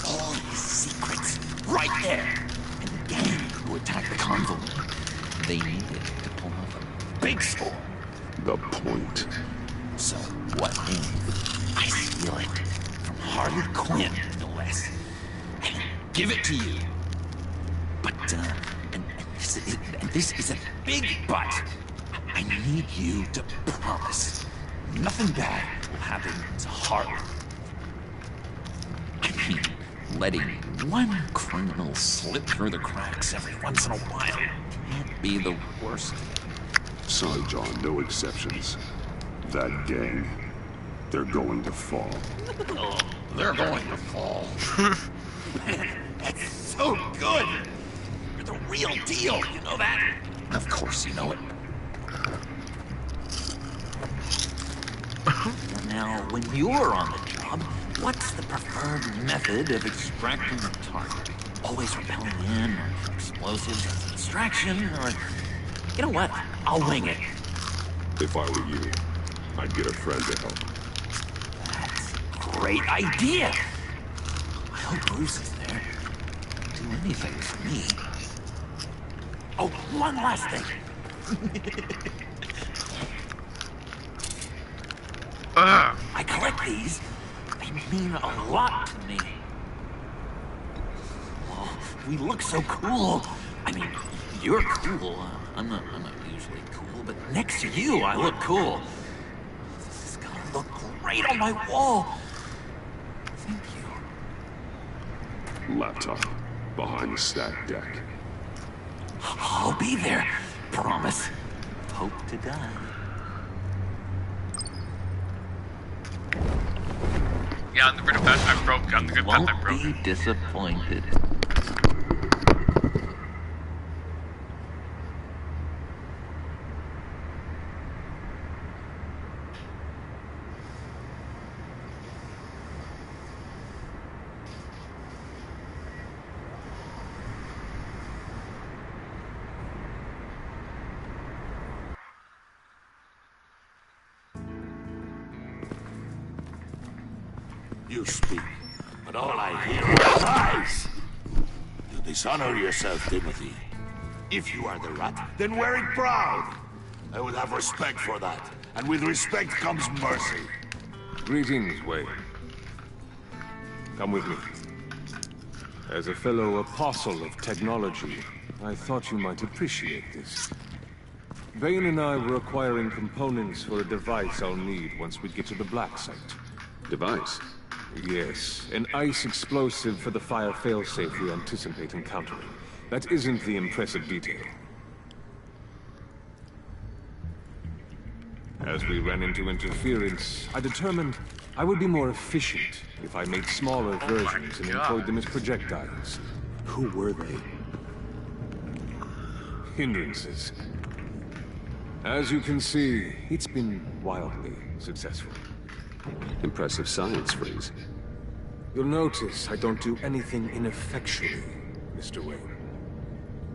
All his secrets, right there. And the gang who attacked the convoy, they needed to pull off a big score. The point. So what if I steal it from Harley Quinn, no less, and give it to you? But, and this is a big but. I need you to promise nothing bad will happen to Harlem. I mean, letting one criminal slip through the cracks every once in a while can't be the worst. Sorry, John, no exceptions. That gang, they're going to fall. Oh, they're going to fall. Man, that's so good! You're the real deal, you know that? Of course you know it. Now, when you're on the job, what's the preferred method of extracting the target? Always repelling in, or explosives as a distraction, or... You know what? I'll wing it. If I were you, I'd get a friend to help. That's a great idea! I hope Bruce is there. He'd do anything for me. Oh, one last thing. I collect these. They mean a lot to me. Oh, we look so cool. I mean, you're cool. I'm not usually cool, but next to you, I look cool. This is gonna look great on my wall. Thank you. Laptop, behind the stack deck. I'll be there. Promise. Hope to die. Yeah, on the good path I broke. On the good path I broke. Won't be disappointed. You speak, but all I hear are lies. You dishonor yourself, Timothy. If you are the rat, then wear it proud. I would have respect for that, and with respect comes mercy. Greetings, Wayne. Come with me. As a fellow apostle of technology, I thought you might appreciate this. Vane and I were acquiring components for a device I'll need once we get to the Black Site. Device? Yes, an ice explosive for the fire failsafe we anticipate encountering. That isn't the impressive detail. As we ran into interference, I determined I would be more efficient if I made smaller versions and employed them as projectiles. Who were they? Hindrances. As you can see, it's been wildly successful. Impressive science, Freeze. You'll notice I don't do anything ineffectually, Mr. Wayne.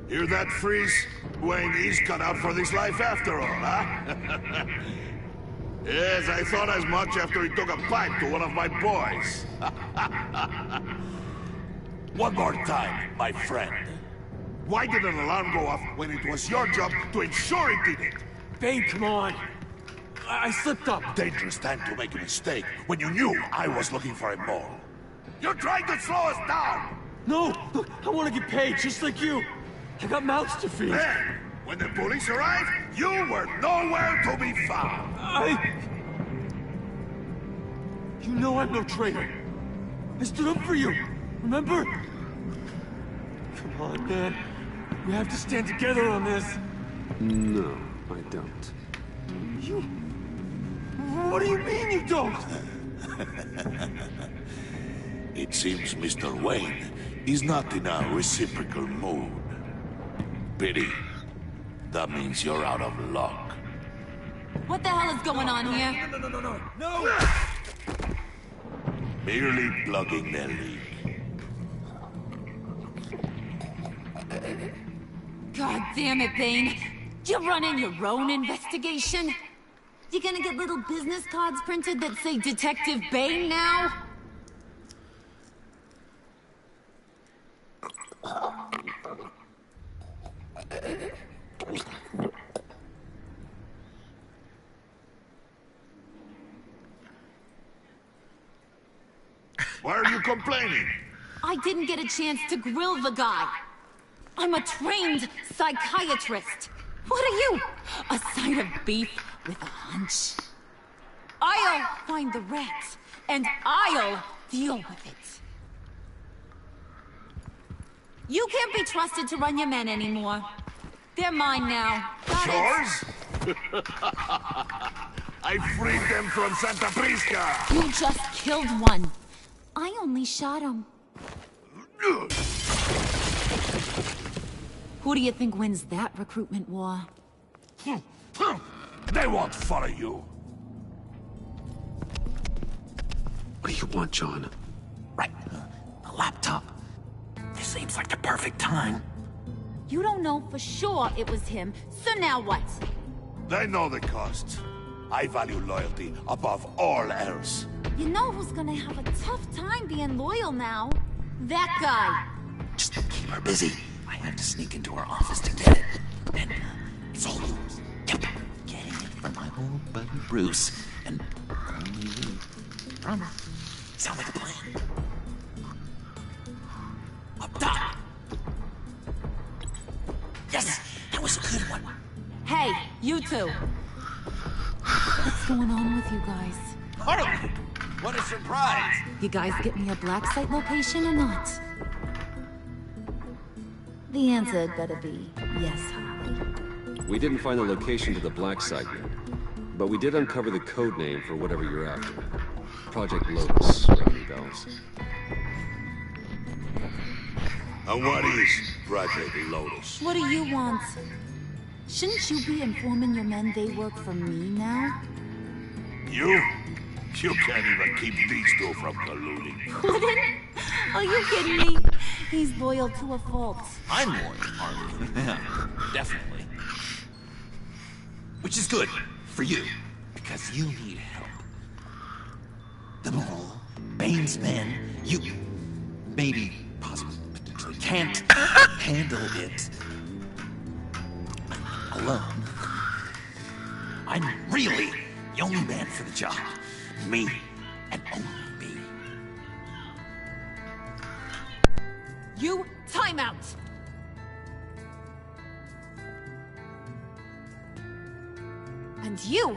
Hear that, Freeze? Wayne is cut out for this life after all, huh? Yes, I thought as much after he took a pipe to one of my boys. One more time, my friend. Why did an alarm go off when it was your job to ensure it did it? Bane, come on! I slipped up. Dangerous time to make a mistake when you knew I was looking for a mole. You're trying to slow us down! No! Look, I want to get paid just like you. I got mouths to feed. Then, when the police arrived, you were nowhere to be found. You know I'm no traitor. I stood up for you, remember? Come on, man. We have to stand together on this. No, I don't. You... What do you mean you don't? It seems Mr. Wayne is not in a reciprocal mood. Pity. That means you're out of luck. What the hell is going on here? No! Merely plugging their leak. God damn it, Bane. You running your own investigation? You gonna get little business cards printed that say Detective Bane now? Why are you complaining? I didn't get a chance to grill the guy. I'm a trained psychiatrist. What are you? A side of beef with a hunch? I'll find the rat, and I'll deal with it. You can't be trusted to run your men anymore. They're mine now. Got it? Yours? I freed them from Santa Prisca! You just killed one. I only shot him. Who do you think wins that recruitment war? They won't follow you. What do you want, John? Right. A laptop. This seems like the perfect time. You don't know for sure it was him, so now what? They know the cost. I value loyalty above all else. You know who's gonna have a tough time being loyal now? That guy. Just keep her busy. I have to sneak into her office to get it. And it's all yours. Yep. Getting it from my old buddy Bruce. And only you. Promise. Sound like a plan. Up top. Yes, that was a good one. Hey, you two. What's going on with you guys? Harley! What a surprise! You guys get me a black site location or not? The answer had better be yes, Harley. We didn't find the location to the black site yet, but we did uncover the code name for whatever you're after. Project Lotus, ringing bells. And what is Project Lotus? What do you want? Shouldn't you be informing your men they work for me now? You? You can't even keep these two from colluding. Couldn't? Are you kidding me? He's loyal to a fault. I'm loyal, Harley. Yeah, definitely. Which is good for you, because you need help. The mole, Bane's men, you maybe, possibly, potentially can't handle it alone. I'm really the only man for the job. Me, and only me. You, time out! And you,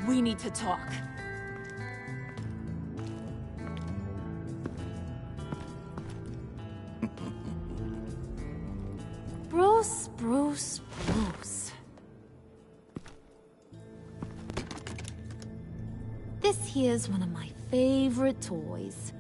we need to talk. Bruce. This here's one of my favorite toys.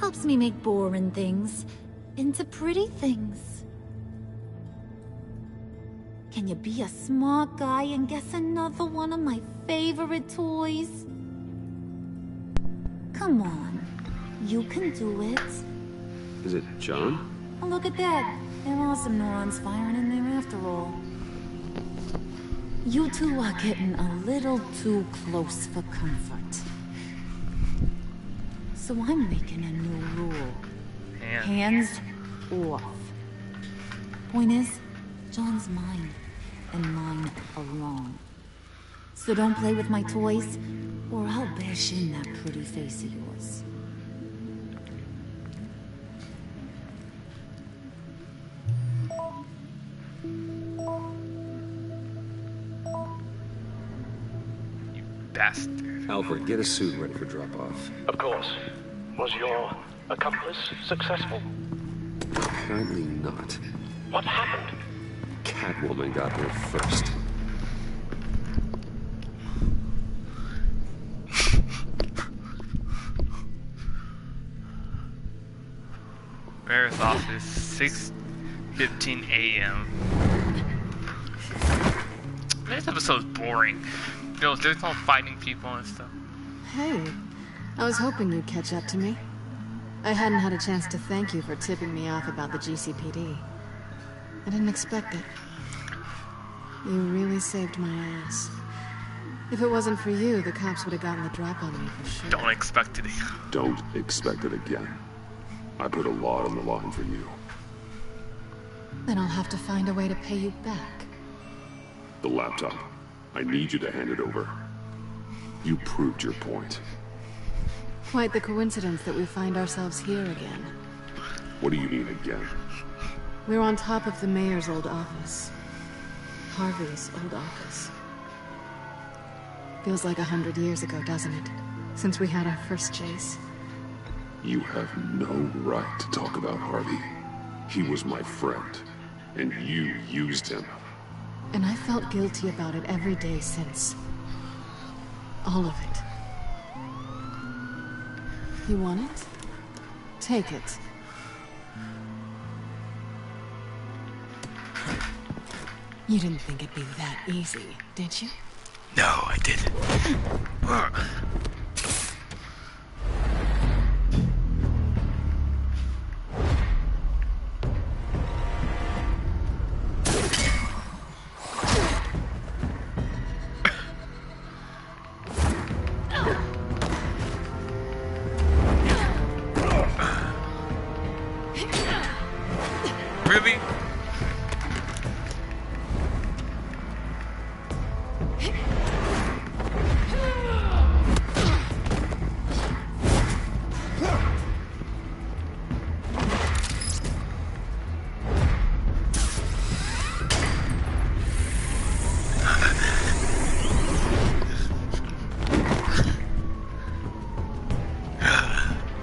Helps me make boring things into pretty things. Can you be a smart guy and guess another one of my favorite toys? Come on, you can do it. Is it John? Oh, look at that. There are some neurons firing in there after all. You two are getting a little too close for comfort. So I'm making a new rule. Hands off. Point is, John's mine, and mine alone. So don't play with my toys, or I'll bash in that pretty face of yours. Bastard. Alfred, get a suit ready for drop-off. Of course. Was your accomplice successful? Apparently not. What happened? Catwoman got there first. Mayor's office, 6:15 a.m. This episode's boring. There's no fighting people and stuff. Hey, I was hoping you'd catch up to me. I hadn't had a chance to thank you for tipping me off about the GCPD. I didn't expect it. You really saved my ass. If it wasn't for you, the cops would have gotten the drop on me for sure. Don't expect it. Don't expect it again. I put a lot on the line for you. Then I'll have to find a way to pay you back. The laptop. I need you to hand it over. You proved your point. Quite the coincidence that we find ourselves here again. What do you mean again? We're on top of the mayor's old office. Harvey's old office. Feels like 100 years ago, doesn't it? Since we had our first chase. You have no right to talk about Harvey. He was my friend, and you used him. And I felt guilty about it every day since. All of it. You want it? Take it. You didn't think it'd be that easy, did you? No, I didn't. Really?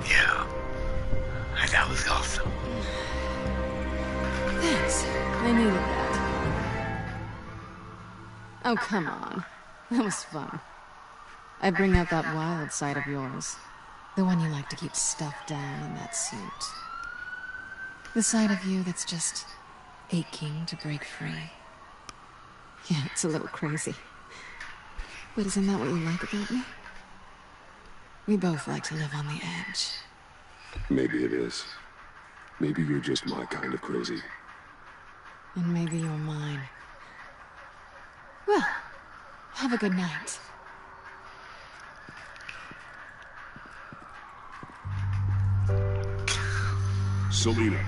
Yeah. That was awesome. Thanks. I needed that. Oh, come on. That was fun. I bring out that wild side of yours. The one you like to keep stuffed down in that suit. The side of you that's just aching to break free. Yeah, it's a little crazy. But isn't that what you like about me? We both like to live on the edge. Maybe it is. Maybe you're just my kind of crazy. And maybe you're mine. Well, have a good night. Selina.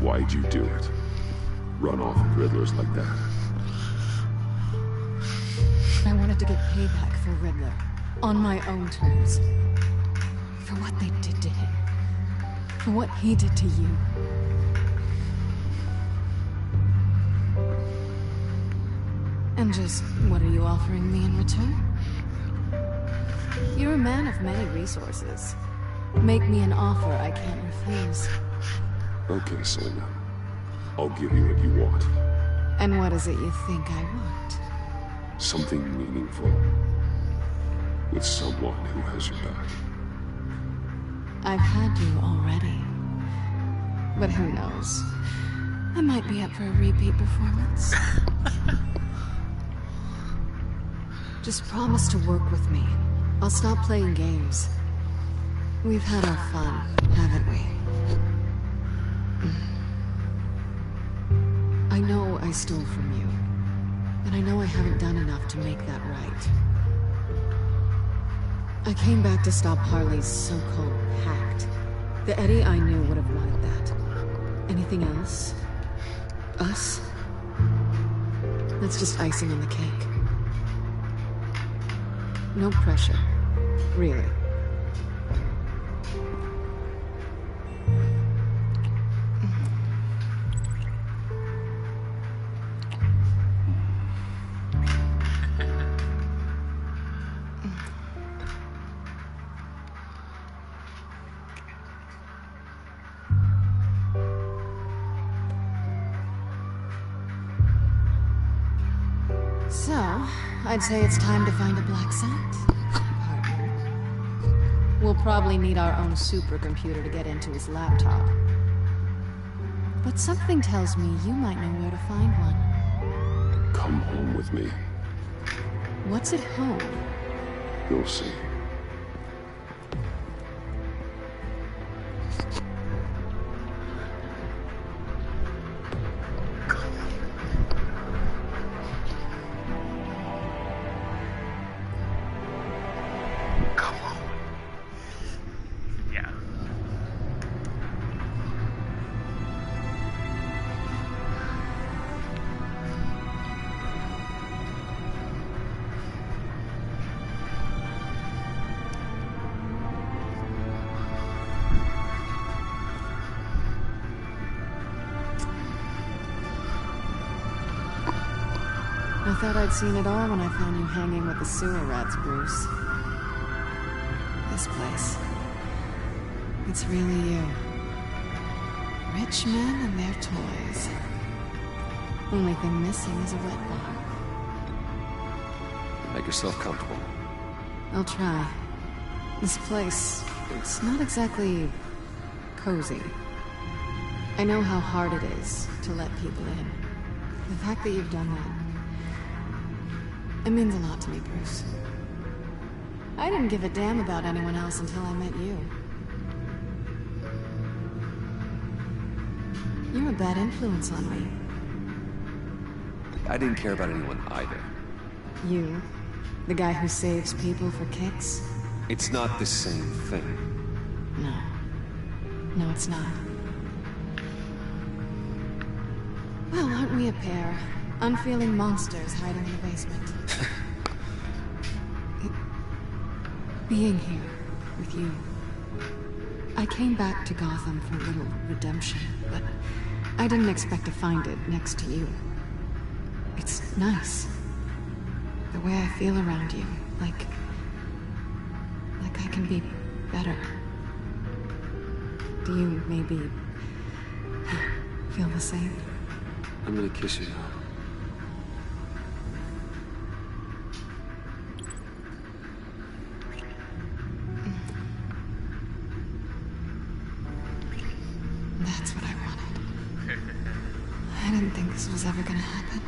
Why'd you do it? Run off with Riddlers like that? I wanted to get payback for Riddler. On my own terms. For what they did to him. For what he did to you. And just, what are you offering me in return? You're a man of many resources. Make me an offer I can't refuse. Okay, Selina. I'll give you what you want. And what is it you think I want? Something meaningful. With someone who has your back. I've had you already. But who knows? I might be up for a repeat performance. Just promise to work with me. I'll stop playing games. We've had our fun, haven't we? I know I stole from you. And I know I haven't done enough to make that right. I came back to stop Harley's so-called pact. The Eddie I knew would have wanted that. Anything else? Us? That's just icing on the cake. No pressure. Really. So, I'd say it's time to find a black site partner. We'll probably need our own supercomputer to get into his laptop. But something tells me you might know where to find one. Come home with me. What's at home? You'll see. I thought I'd seen it all when I found you hanging with the sewer rats, Bruce. This place. It's really you. Rich men and their toys. Only thing missing is a wet bar. Make yourself comfortable. I'll try. This place, it's not exactly cozy. I know how hard it is to let people in. The fact that you've done that, it means a lot to me, Bruce. I didn't give a damn about anyone else until I met you. You're a bad influence on me. I didn't care about anyone either. You? The guy who saves people for kicks? It's not the same thing. No. No, it's not. Well, aren't we a pair? Unfeeling monsters hiding in the basement. Being here with you. I came back to Gotham for a little redemption, but I didn't expect to find it next to you. It's nice. The way I feel around you, like I can be better. Do you maybe feel the same? I'm gonna kiss you now. That's what I wanted. I didn't think this was ever gonna happen.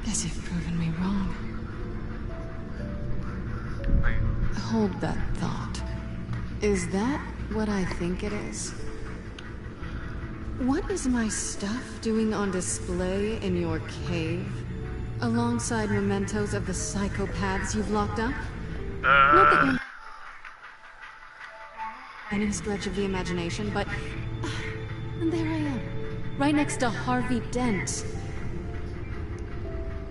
Guess you've proven me wrong. Hold that thought. Is that what I think it is? What is my stuff doing on display in your cave? Alongside mementos of the psychopaths you've locked up? Not that you're any stretch of the imagination, but... And there I am, right next to Harvey Dent.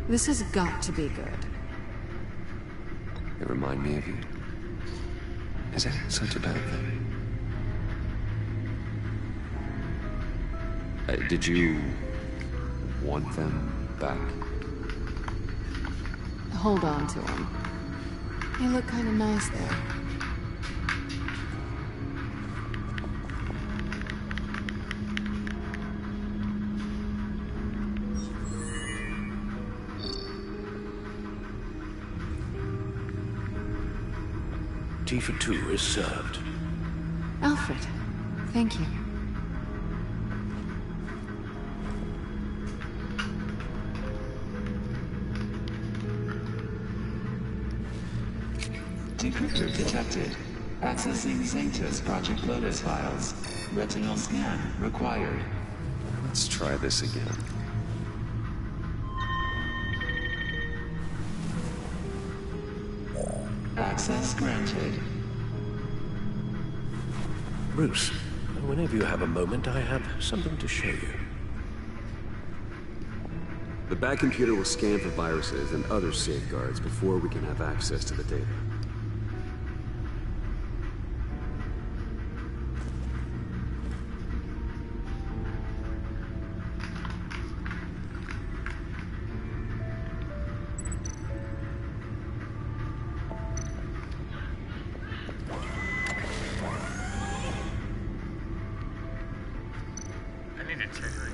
This has got to be good. They remind me of you. Is that such a bad thing? Did you want them back? Hold on to them. They look kind of nice there. Tea for two is served. I'll effort. Thank you. Decryptor detected. Accessing Sanctus Project Lotus files. Retinal scan required. Let's try this again. Access granted. Bruce, whenever you have a moment, I have something to show you. The back computer will scan for viruses and other safeguards before we can have access to the data. I need a trigger.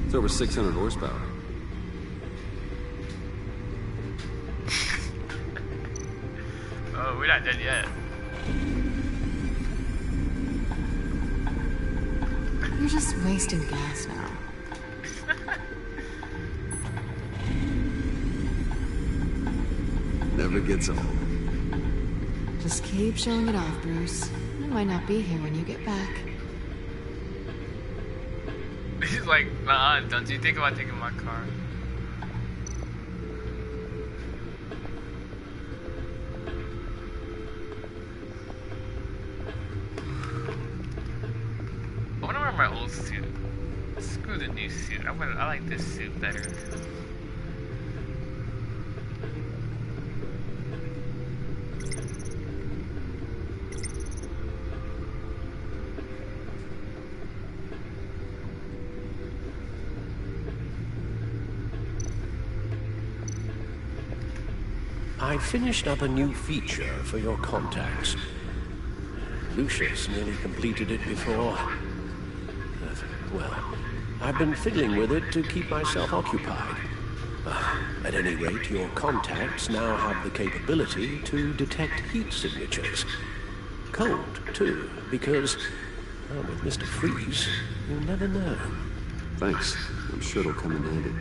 It's over 600 horsepower. Oh, we're not done yet. You're just wasting gas now. Never gets old. Just keep showing it off, Bruce. I might not be here when you get back. He's like, nah, don't you think about taking my car? I wanna wear my old suit. Screw the new suit. I like this suit better. I finished up a new feature for your contacts. Lucius nearly completed it before. Well, I've been fiddling with it to keep myself occupied. At any rate, your contacts now have the capability to detect heat signatures. Cold, too, because, well, with Mr. Freeze, you never know. Thanks. I'm sure it'll come in handy.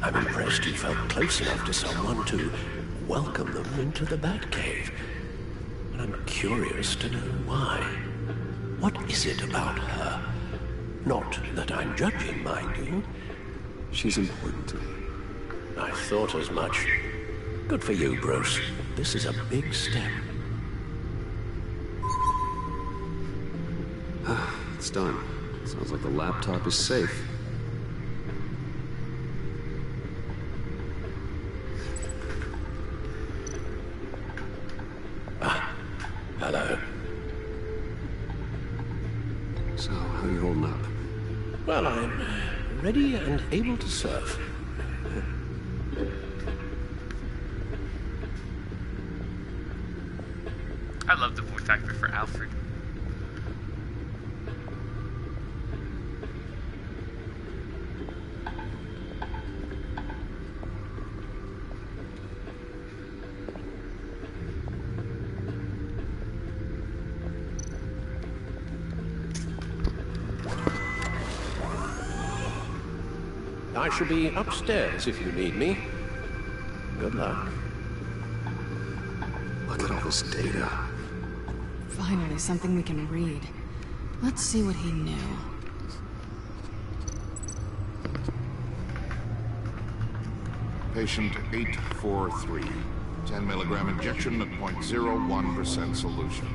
I'm impressed you felt close enough to someone to welcome them into the Batcave. And I'm curious to know why. What is it about her? Not that I'm judging, mind you. She's important to me. I thought as much. Good for you, Bruce. this is a big step. It's done. Sounds like the laptop is safe. Hello. So, how are you holding up? Well, I'm ready and able to serve. I love the voice actor for Alfred. I shall be upstairs if you need me. Good luck. Look at all this data. Finally, something we can read. Let's see what he knew. Patient 843. 10 milligram injection at 0.01% solution.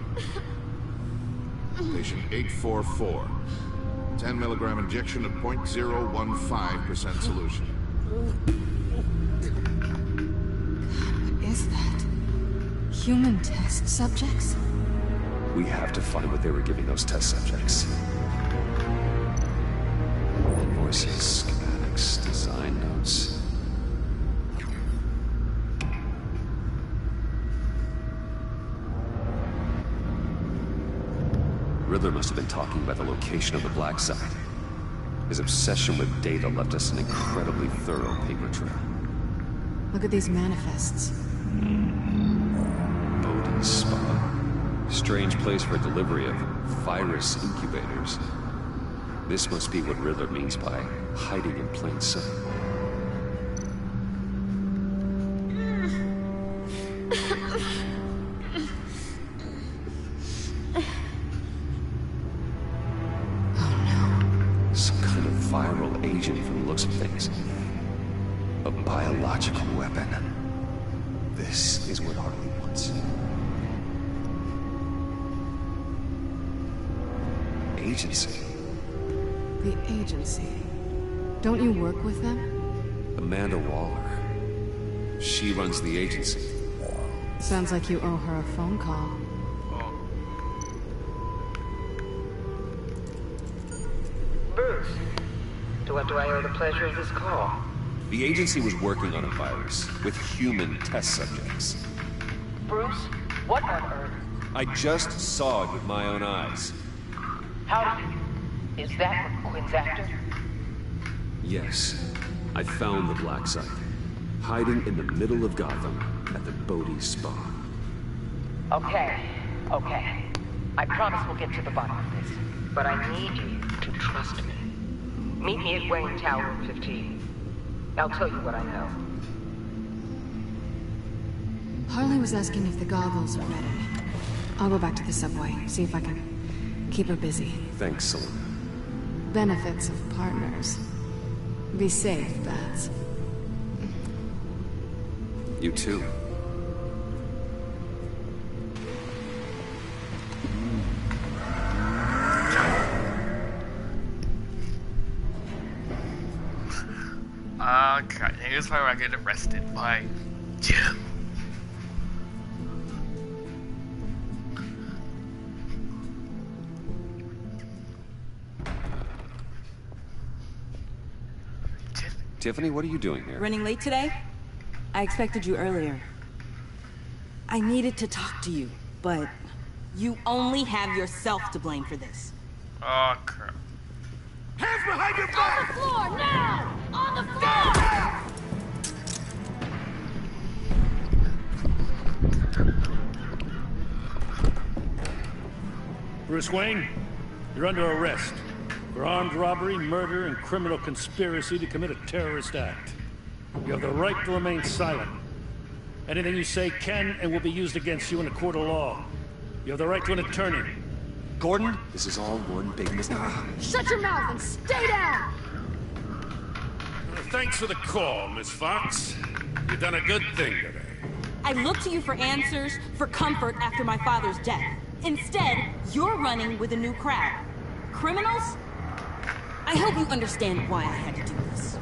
Patient 844. 10 milligram injection at 0.015% solution. What is that? Human test subjects? We have to find what they were giving those test subjects. Invoices, schematics, design notes. Riddler must have been talking about the location of the black site. His obsession with data left us an incredibly thorough paper trail. Look at these manifests. Bodhi's Spa. Strange place for delivery of virus incubators. This must be what Riddler means by hiding in plain sight. Viral agent from the looks of things. A biological weapon. This is what Harley wants. Agency. The agency. Don't you work with them? Amanda Waller. She runs the agency. Sounds like you owe her a phone call. Bruce. To what do I owe the pleasure of this call? The agency was working on a virus with human test subjects. Bruce, what on earth? I just saw it with my own eyes. How did you? Is that what Quinn's after? Yes. I found the black site. Hiding in the middle of Gotham at the Bodhi's Spa. Okay. I promise we'll get to the bottom of this. But I need you to trust me. Meet me at Wayne Tower 15. I'll tell you what I know. Harley was asking if the goggles are ready. I'll go back to the subway, see if I can keep her busy. Thanks, Selena. Benefits of partners. Be safe, Bats. You too. God, here's where I get arrested by Jim. Tiffany, what are you doing here? Running late today? I expected you earlier. I needed to talk to you, but you only have yourself to blame for this. Oh, crap. Hands behind your back! On the floor, now! On the floor! Bruce Wayne, you're under arrest for armed robbery, murder, and criminal conspiracy to commit a terrorist act. You have the right to remain silent. Anything you say can and will be used against you in a court of law. You have the right to an attorney. Gordon? This is all one big mistake. Shut your mouth and stay down! Thanks for the call, Miss Fox. You've done a good thing today. I looked to you for answers, for comfort after my father's death. Instead, you're running with a new crowd. Criminals? I hope you understand why I had to do this.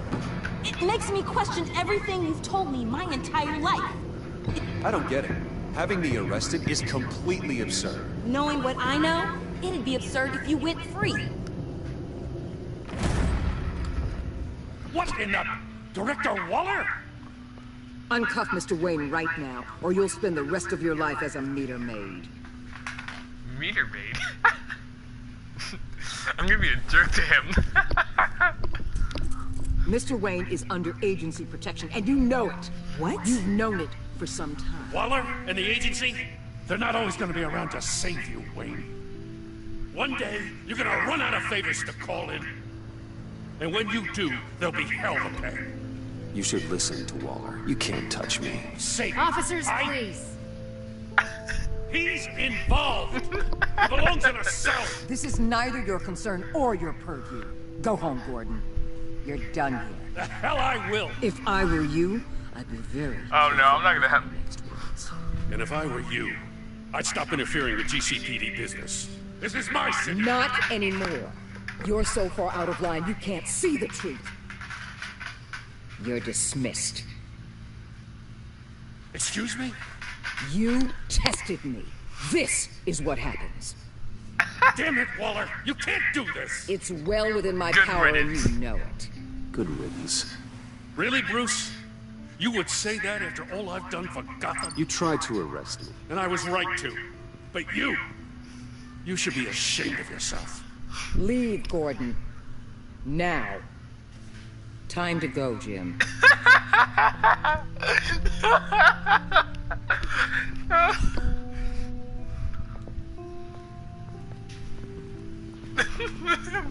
It makes me question everything you've told me my entire life. I don't get it. Having me arrested is completely absurd. Knowing what I know, it'd be absurd if you went free. What in the... Director Waller? Uncuff Mr. Wayne right now, or you'll spend the rest of your life as a meter maid. Meter maid? I'm gonna be a jerk to him. Mr. Wayne is under agency protection, and you know it. What? You've known it for some time. Waller and the agency? They're not always gonna be around to save you, Wayne. One day, you're gonna run out of favors to call in. And when you do, there'll be hell to pay. You should listen to Waller. You can't touch me. Say, Officers, please. He's involved. He belongs in a cell. This is neither your concern or your purview. Go home, Gordon. You're done here. The hell I will. If I were you, I'd be very... Oh no, I'm not gonna have... And if I were you, I'd stop interfering with GCPD business. This is my city. Not anymore. You're so far out of line, you can't see the truth. You're dismissed. Excuse me? You tested me. This is what happens. Damn it, Waller! You can't do this! It's well within my power, and you know it. Good riddance. Really, Bruce? You would say that after all I've done for Gotham? You tried to arrest me. And I was right to. But you should be ashamed of yourself. Leave, Gordon. Now. Time to go, Jim.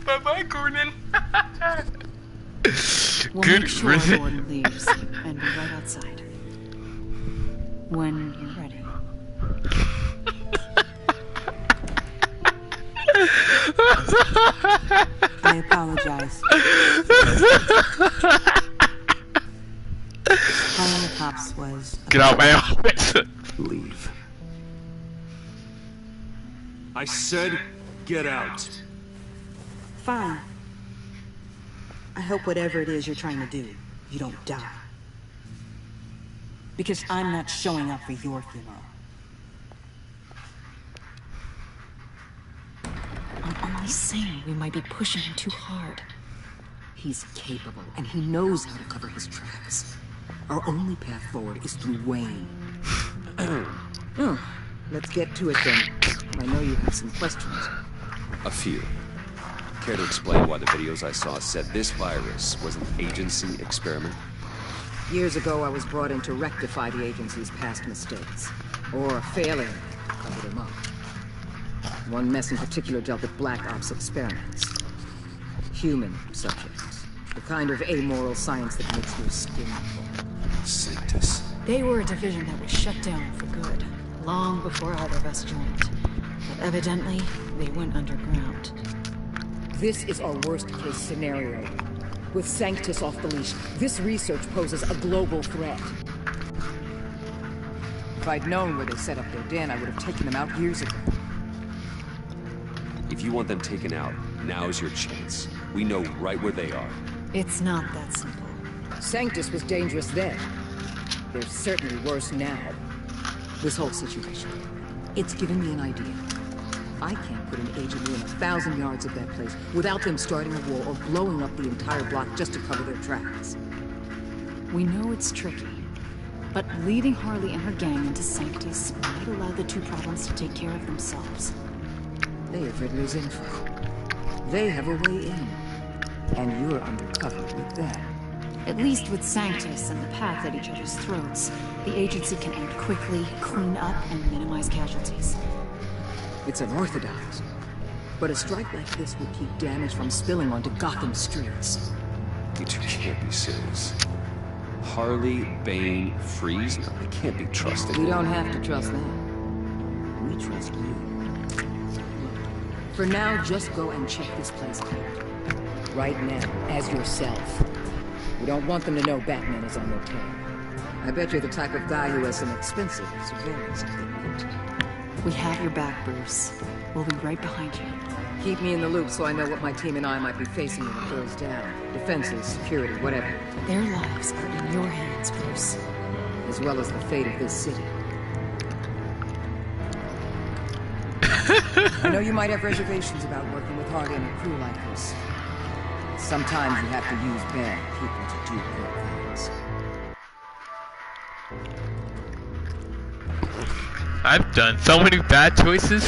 Bye-bye, Gordon. We'll Good make sure riddance. Gordon leaves, and be right outside. When you're ready. I apologize. Calling the cops was... Get out my office. Leave. I said, get out. Fine. I hope whatever it is you're trying to do, you don't die. Because I'm not showing up for your funeral. I'm only saying we might be pushing him too hard. He's capable, and he knows how to cover his tracks. Our only path forward is through Wayne. Oh, let's get to it then. I know you have some questions. A few. Care to explain why the videos I saw said this virus was an agency experiment? Years ago, I was brought in to rectify the agency's past mistakes. Or failing to cover them up. One mess in particular dealt with Black Ops experiments. Human subjects. The kind of amoral science that makes your skin crawl. Sanctus. They were a division that was shut down for good, long before either of us joined. But evidently, they went underground. This is our worst-case scenario. With Sanctus off the leash, this research poses a global threat. If I'd known where they set up their den, I would have taken them out years ago. If you want them taken out, now's your chance. We know right where they are. It's not that simple. Sanctus was dangerous then. They're certainly worse now. This whole situation, it's given me an idea. I can't put an agent within 1,000 yards of that place without them starting a war or blowing up the entire block just to cover their tracks. We know it's tricky, but leading Harley and her gang into Sanctus might allow the two problems to take care of themselves. They have Riddler's info. They have a way in. And you're undercover with them. At least with Sanctus and the path at each other's throats, the agency can act quickly, clean up, and minimize casualties. It's unorthodox. But a strike like this would keep damage from spilling onto Gotham streets. You two can't be serious. Harley, Bane, Freeze? No, they can't be trusted. We don't have to trust them. We trust you. For now, just go and check this place out. Right now, as yourself. We don't want them to know Batman is on their tail. I bet you're the type of guy who has some expensive surveillance equipment. We have your back, Bruce. We'll be right behind you. Keep me in the loop so I know what my team and I might be facing when it goes down. Defenses, security, whatever. Their lives are in your hands, Bruce. As well as the fate of this city. I know you might have reservations about working with Hardy and a crew like this. Sometimes you have to use bad people to do good things. I've done so many bad choices.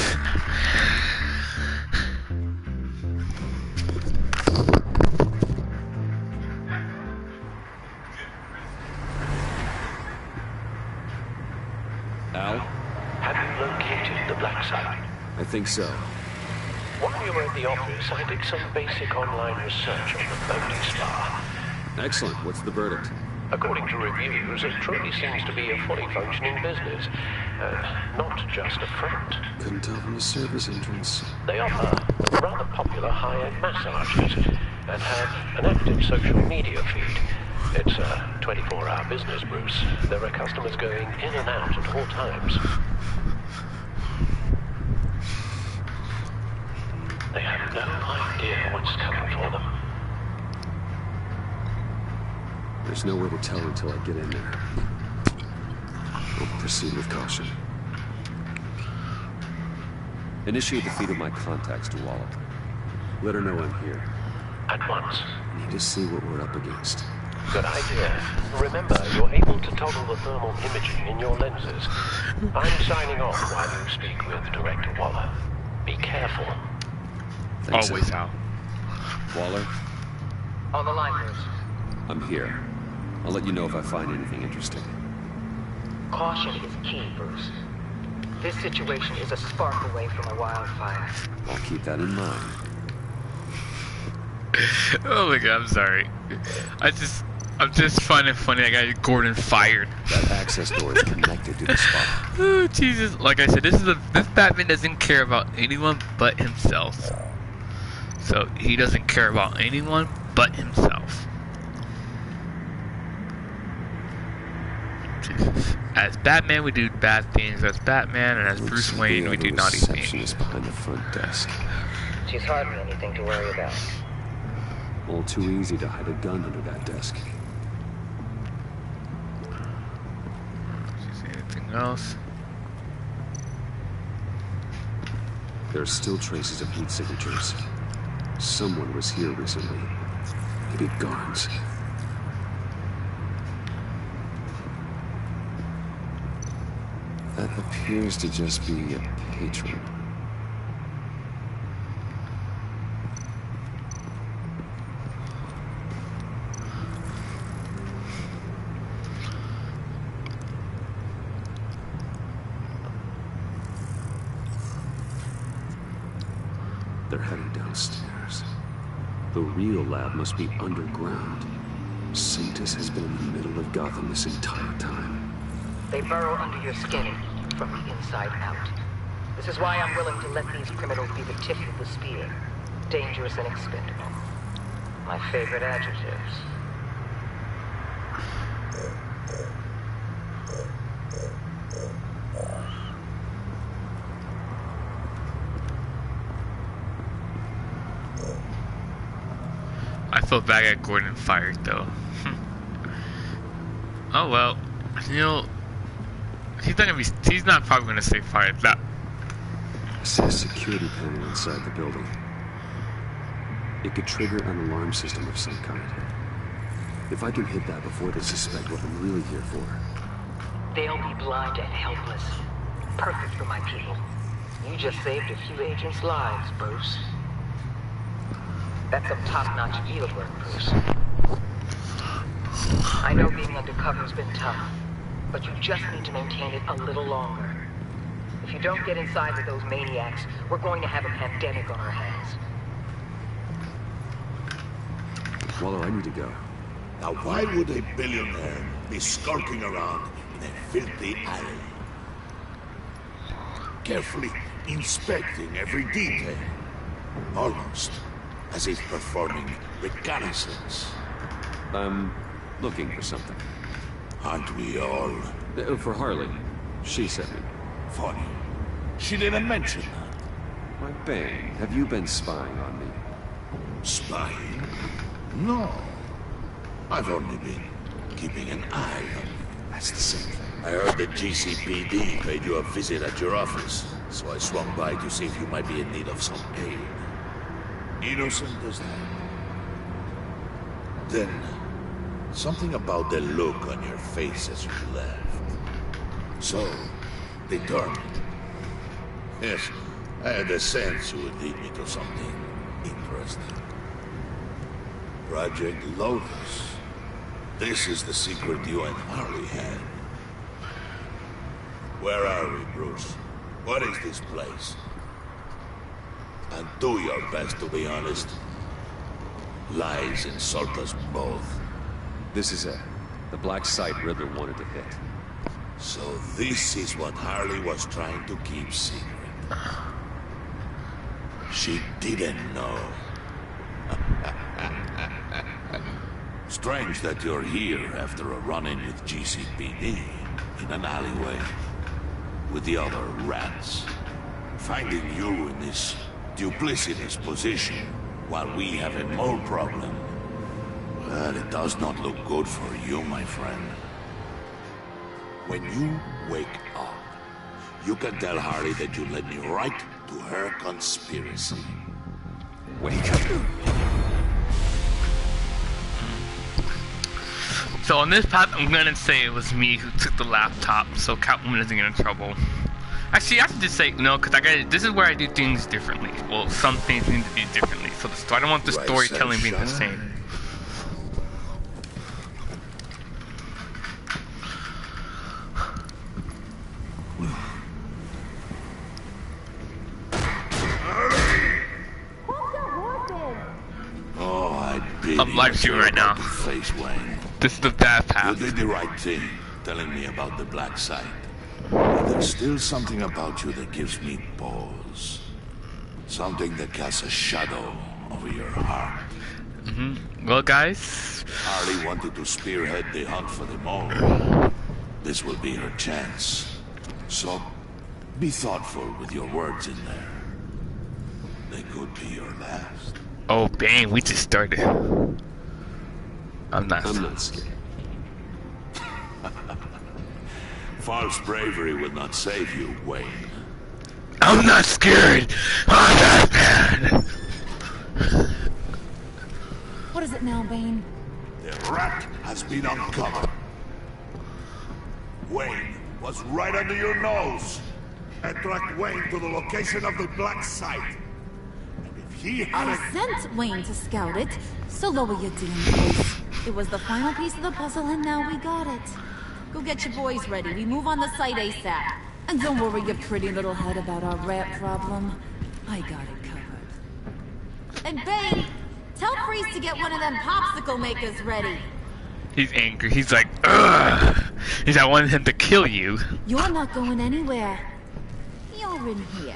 Al? Have you located the black site? I think so. While you were at the office, I did some basic online research on the Bodhi Spa. Excellent. What's the verdict? According to reviews, it truly seems to be a fully functioning business. Not just a front. Couldn't tell from the service entrance. They offer rather popular high-end massages and have an active social media feed. It's a 24-hour business, Bruce. There are customers going in and out at all times. They have no idea what's coming for them. There's no way to tell until I get in there. We'll proceed with caution. Initiate the feed of my contacts to Wallop. Let her know I'm here. At once. I need to see what we're up against. Good idea. Remember, you're able to toggle the thermal imaging in your lenses. I'm signing off while you speak with Director Waller. Be careful. Thanks, Always Al. Waller? On the line, Bruce. I'm here. I'll let you know if I find anything interesting. Caution is key, Bruce. This situation is a spark away from a wildfire. I'll keep that in mind. Oh my god, I'm sorry. I'm just finding it funny I got Gordon fired. That access door is connected to the spot. Oh Jesus! Like I said, this Batman doesn't care about anyone but himself. So he doesn't care about anyone but himself. Jesus. As Batman, we do bad things. As Batman, and as Bruce Wayne, we do naughty things. Receptionist behind the front desk. She's hardly anything to worry about. All too easy to hide a gun under that desk. See anything else? There are still traces of heat signatures. Someone was here recently. Maybe guards. That appears to just be a patron. They're heading downstairs. The real lab must be underground. Sanctus has been in the middle of Gotham this entire time. They burrow under your skin from the inside out. This is why I'm willing to let these criminals be the tip of the spear. Dangerous and expendable. My favorite adjectives. I feel bad I got Gordon fired though. Oh well, you know, he's not probably gonna stay fired. That. I see a security panel inside the building. It could trigger an alarm system of some kind. If I can hit that before they suspect what I'm really here for. They'll be blind and helpless. Perfect for my people. You just saved a few agents' lives, Bruce. That's some top-notch field work, Bruce. I know being undercover's been tough, but you just need to maintain it a little longer. If you don't get inside with those maniacs, we're going to have a pandemic on our hands. Waller, I need to go. Now why would a billionaire be skulking around in a filthy alley? Carefully inspecting every detail. Almost as if performing reconnaissance. I'm looking for something. Aren't we all? For Harley. She sent me. Funny. She didn't mention that. Why, Bane, have you been spying on me? Spying? No. I've only been keeping an eye on you. That's the same thing. I heard the GCPD paid you a visit at your office, so I swung by to see if you might be in need of some aid. Innocent as that. Then, something about the look on your face as you left. So, determined. Yes, I had a sense you would lead me to something interesting. Project Lotus. This is the secret you and Harley had. Where are we, Bruce? What is this place? And do your best to be honest. Lies insult us both. This is it. The black site Riddler wanted to hit. So this is what Harley was trying to keep secret. She didn't know. Strange that you're here after a run-in with GCPD in an alleyway with the other rats. Finding you in this duplicitous position while we have a mole problem. Well, it does not look good for you, my friend. When you wake up, you can tell Harley that you led me right to her conspiracy. Wake up. So on this path, I'm gonna say it was me who took the laptop, so Catwoman doesn't get in trouble. Actually, I should just say no, because this is where I do things differently. Well, some things need to be differently. So I don't want the storytelling being the same. I'm live streaming right now. This is the bad path. You did the right thing, telling me about the black site. But there's still something about you that gives me pause. Something that casts a shadow over your heart. Well, guys, Harley wanted to spearhead the hunt for the mole. This will be her chance. So, be thoughtful with your words in there. They could be your last. Oh, Bane, we just started. I'm not scared. False bravery will not save you, Wayne. I'm not scared. I'm Batman. What is it now, Bane? The rat has been uncovered. Wayne was right under your nose. I tracked Wayne to the location of the black site. And if he had I sent Wayne to scout it, so lower your damn voice. It was the final piece of the puzzle, and now we got it. Go get your boys ready. We move on the site ASAP. And don't worry your pretty little head about our rat problem. I got it covered. And Bane, tell Freeze to get one of them popsicle makers ready. He's angry. He's like, ugh. He's I wanted him to kill you. You're not going anywhere. You're in here.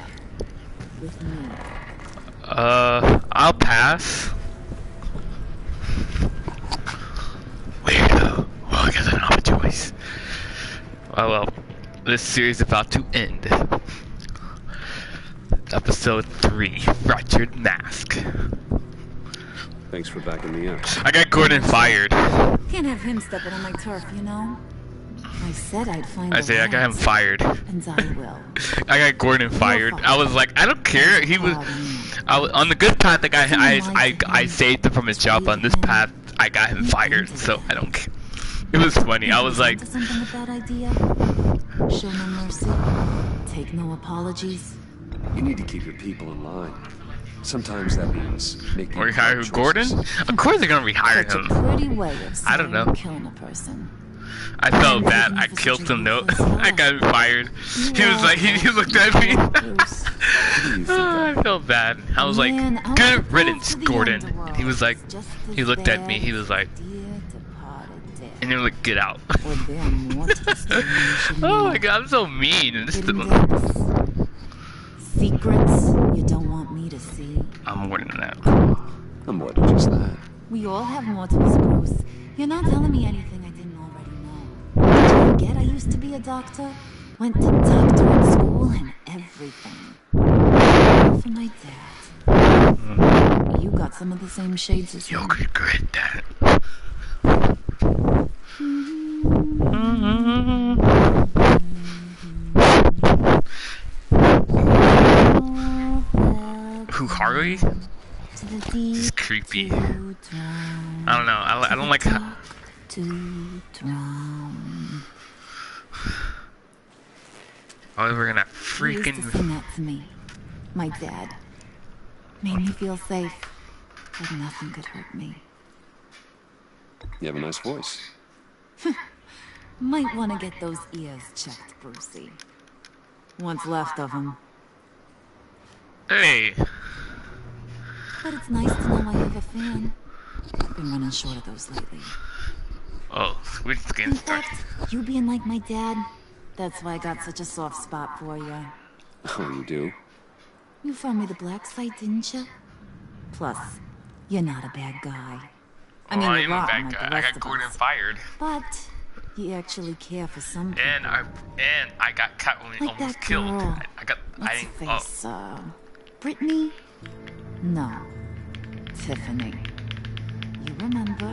With me. I'll pass. Weirdo. Well, I guess I don't have a choice. Oh well, this series is about to end. Episode 3, Fractured Mask. Thanks for backing me up. I got Gordon fired. Can't have him stepping on my turf, you know? I said I'd find I got him fired. And I will. I got Gordon fired. I was like, I don't care. He was on the good path. I saved him from his job. On this path, I got him fired. So I don't care. It was funny. I was like, something with that idea? Show no mercy. Take no apologies. You need to keep your people in line. Sometimes that means making. Rehire Gordon? Of course they're gonna rehire him. That's a pretty way of I don't know. Killing a person. I felt bad. I killed him though. I got him fired. He was like, he looked at me. I felt bad. I was like, good riddance, Gordon. And he was like, he looked at me. He was like, and he was like, get out. Oh my god, I'm so mean. And this is the secrets you don't want me to see. I'm more than that. I'm more than just that. We all have more to us, Bruce. You're not telling me anything I didn't already know. forget I used to be a doctor? Went to doctorate school and everything. All for my dad. You got some of the same shades as him. You'll regret that. Who, Harley? He's creepy. I don't know. I don't like how. Oh, we're gonna freaking. He used to sing that to me. My dad. Made me feel safe. Like nothing could hurt me. You have a nice voice. Might want to get those ears checked, Brucey. What's left of them. Hey. But it's nice to know I have a fan. Been running short of those lately. Oh, sweet skin In stuff. fact, you being like my dad, that's why I got such a soft spot for you. Oh, you do? You found me the black site, didn't you? Plus, you're not a bad guy. I mean, I you're am a rotten bad like guy. the I rest got of Gordon us. fired. But you actually care for some people. And I got Catwoman Like almost that killed. girl. I got. What's I her didn't. face? Brittany? No. Tiffany. You remember?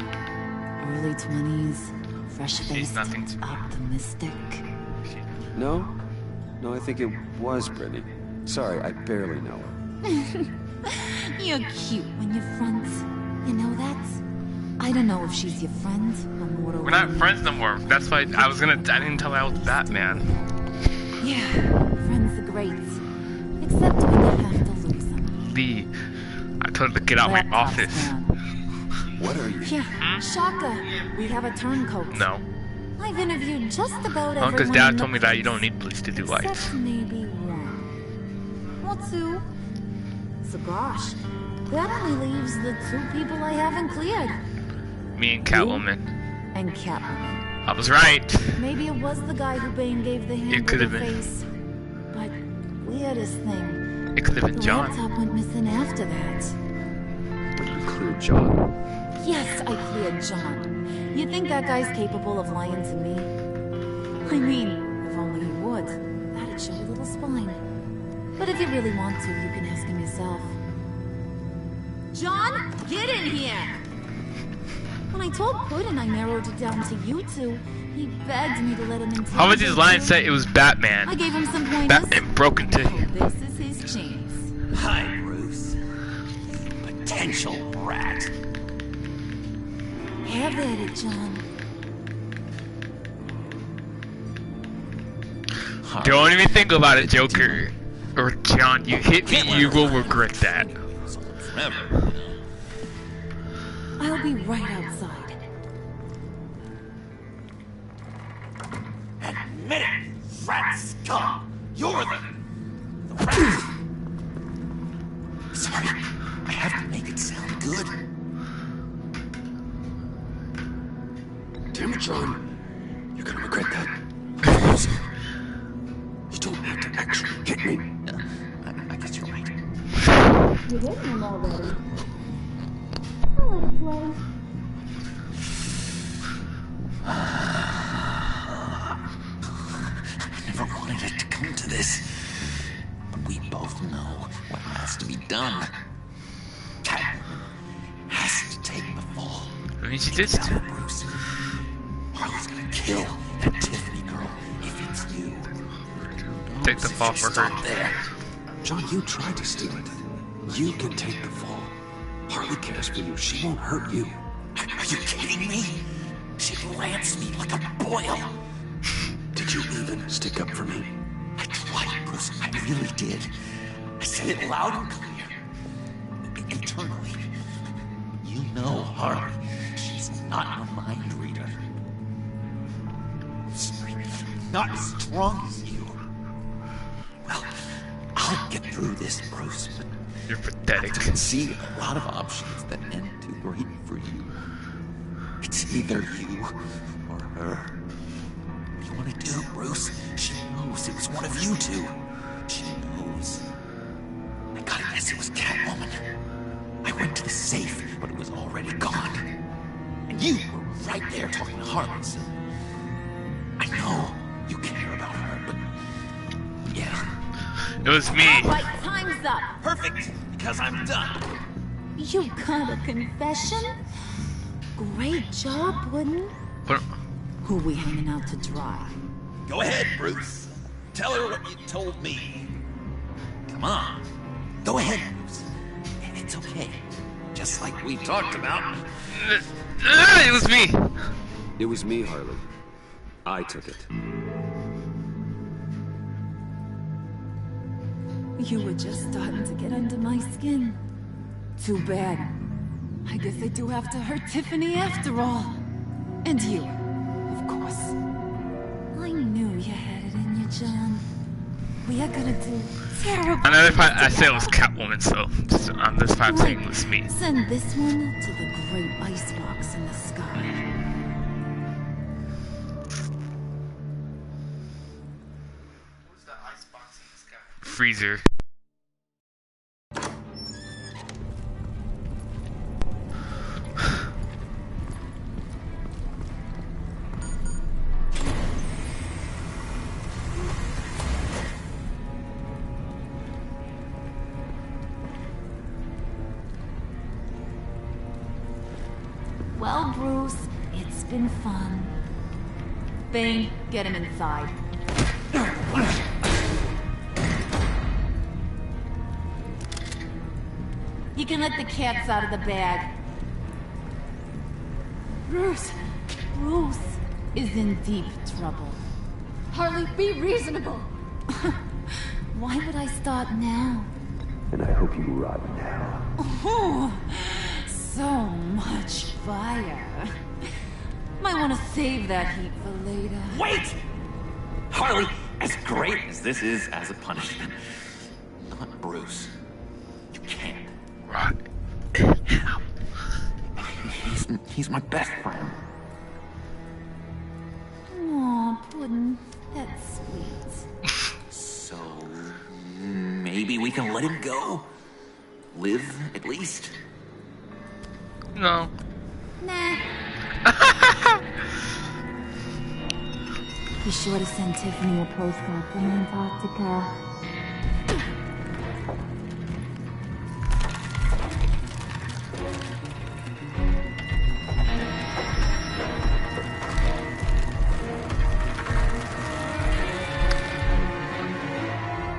Early 20s, fresh-faced, nothing to me. optimistic. No? No, I think it was Brittany. Sorry, I barely know her. You're cute when you're friends. You know that? I don't know if she's your friend or more. We're not friends no more. That's why I was gonna. I didn't tell her I was Batman. Yeah, friends are great. Except when you have to lose them. Lee, I told her to get out of my office. What are you? Yeah, Shaka. We have a turncoat. No. I've interviewed just about Because everyone Dad in told the me that you place, don't need police to do lights. except maybe one. Or two. So gosh, that only leaves the two people I haven't cleared. Me and Catwoman. And Catwoman. I was right. Maybe it was the guy who Bane gave the hand It could with have the been. face. But weirdest thing, It could have been the John. laptop went missing after that. But you cleared John. Yes, I cleared John. You think that guy's capable of lying to me? I mean, if only he would. That'd show a little spine. But if you really want to, you can ask him yourself. John, get in here! When I told Puddin' I narrowed it down to you two, he begged me to let him in. How would his line say it was Batman? I gave him some pointers. Batman broke into him. This is his chance. Hi, Bruce. Potential rat. Have at it, John. Don't even think about it, Joker. Or John, you hit me, you will regret that. Forever. I'll be right outside. Admit it, rat scum. You're the rat. Sorry, I have to make it sound good. Damn it, John. You're gonna regret that. You don't have to actually hit me. I guess you're right. You hit him already. I'll let it play. I never wanted it to come to this. But we both know what has to be done. Catwoman has to take the fall. I mean, she did. Bruce. Harley's gonna kill that Tiffany girl if it's you. Take the fall for her. Stop there. John, you tried to steal it. You can take the fall. Harley cares for you. She won't hurt you. Are you kidding me? She lanced me like a boil. Did you even stick up for me? I tried, Bruce. I really did. I said it loud and clear. Internally. You know Harley. She's not a mind reader. Not as strong as you. Well, I'll get through this, Bruce, but you're pathetic. I can see a lot of options that end too great for you. It's either you or her. What do you want to do, Bruce? She knows it was one of you two. She knows. I gotta guess it was Catwoman. I went to the safe, but it was already gone. And you were right there talking to Harley, so I know It was me. All right, time's up. Perfect, because I'm done. You got a confession? Great job, Puddin'. Who we hanging out to dry? Go ahead, Bruce. Tell her what you told me. Come on. Go ahead, Bruce. It's okay. Just like we talked about. It was me. It was me, Harley. I took it. You were just starting to get under my skin. Too bad. I guess I do have to hurt Tiffany after all. And you, of course. I knew you had it in you, John. We are gonna do terrible. Another part I said it was Catwoman, so on this part I'm saying it was me. Send this one to the great icebox in the sky. What's the icebox in the sky? Freezer. Well, Bruce, it's been fun. Bane, get him inside. You can let the cats out of the bag. Bruce is in deep trouble. Harley, be reasonable. Why would I start now? And I hope you rot now. Oh, so much fire. Might want to save that heat for later. Wait! Harley, as great as this is as a punishment, not Bruce. You can't. Right. He's my best friend. Aw, Puddin', that's sweet. So maybe we can let him go? Live, at least? No. Nah. Be sure to send Tiffany a postcard from Antarctica.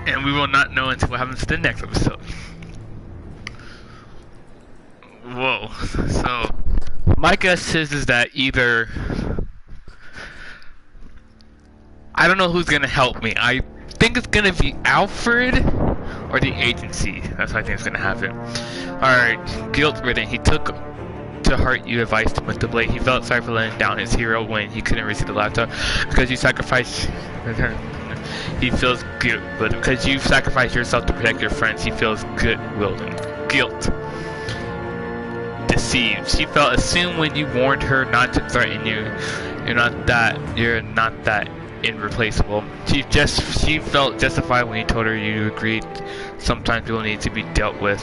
And we will not know until what happens to the next episode. Whoa. So, my guess is that either... I don't know who's gonna help me. I think it's gonna be Alfred or the agency. That's what I think is gonna happen. Alright, guilt-ridden. He took to heart your advice to put the blade. He felt sorry for letting down his hero when he couldn't receive the laptop because you sacrificed... He feels guilt, but because you sacrificed yourself to protect your friends, he feels goodwill and guilt. Deceived. She felt assumed when you warned her not to threaten you. You're not that irreplaceable. She felt justified when you told her you agreed. Sometimes people need to be dealt with.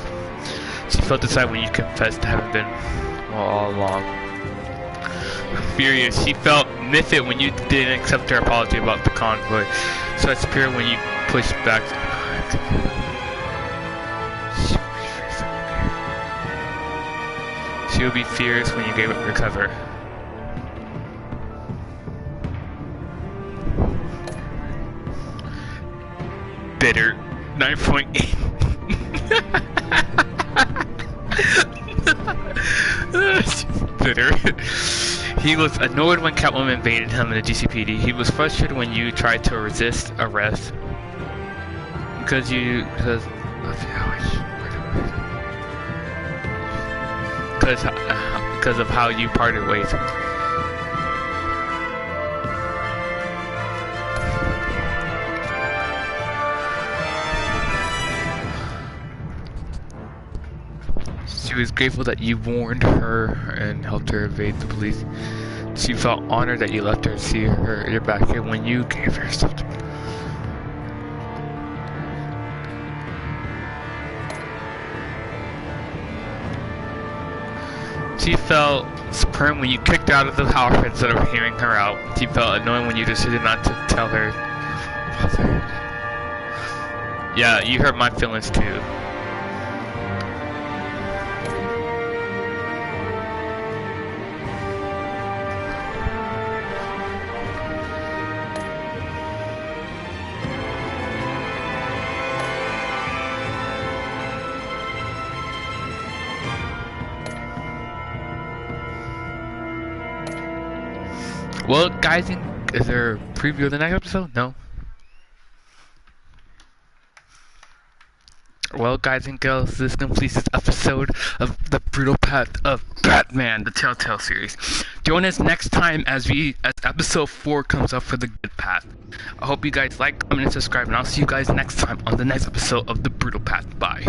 She felt decided when you confessed to having been all along. Furious. She felt miffed when you didn't accept her apology about the convoy. So it's pure when you pushed back. She will be furious when you gave up your cover. Bitter. 9.8. Bitter. He was annoyed when Catwoman invaded him in the GCPD. He was frustrated when you tried to resist arrest. Because of how you parted ways. She was grateful that you warned her and helped her evade the police. She felt honored that you let her see your back here when you gave her stuff to... She felt spurned when you kicked her out of the house instead of hearing her out. She felt annoyed when you decided not to tell her. Yeah, you hurt my feelings too. Well, guys, is there a preview of the next episode? No. Well, guys and girls, this completes this episode of The Brutal Path of Batman, the Telltale series. Join us next time as episode 4 comes up for the Good Path. I hope you guys like, comment, and subscribe, and I'll see you guys next time on the next episode of The Brutal Path. Bye.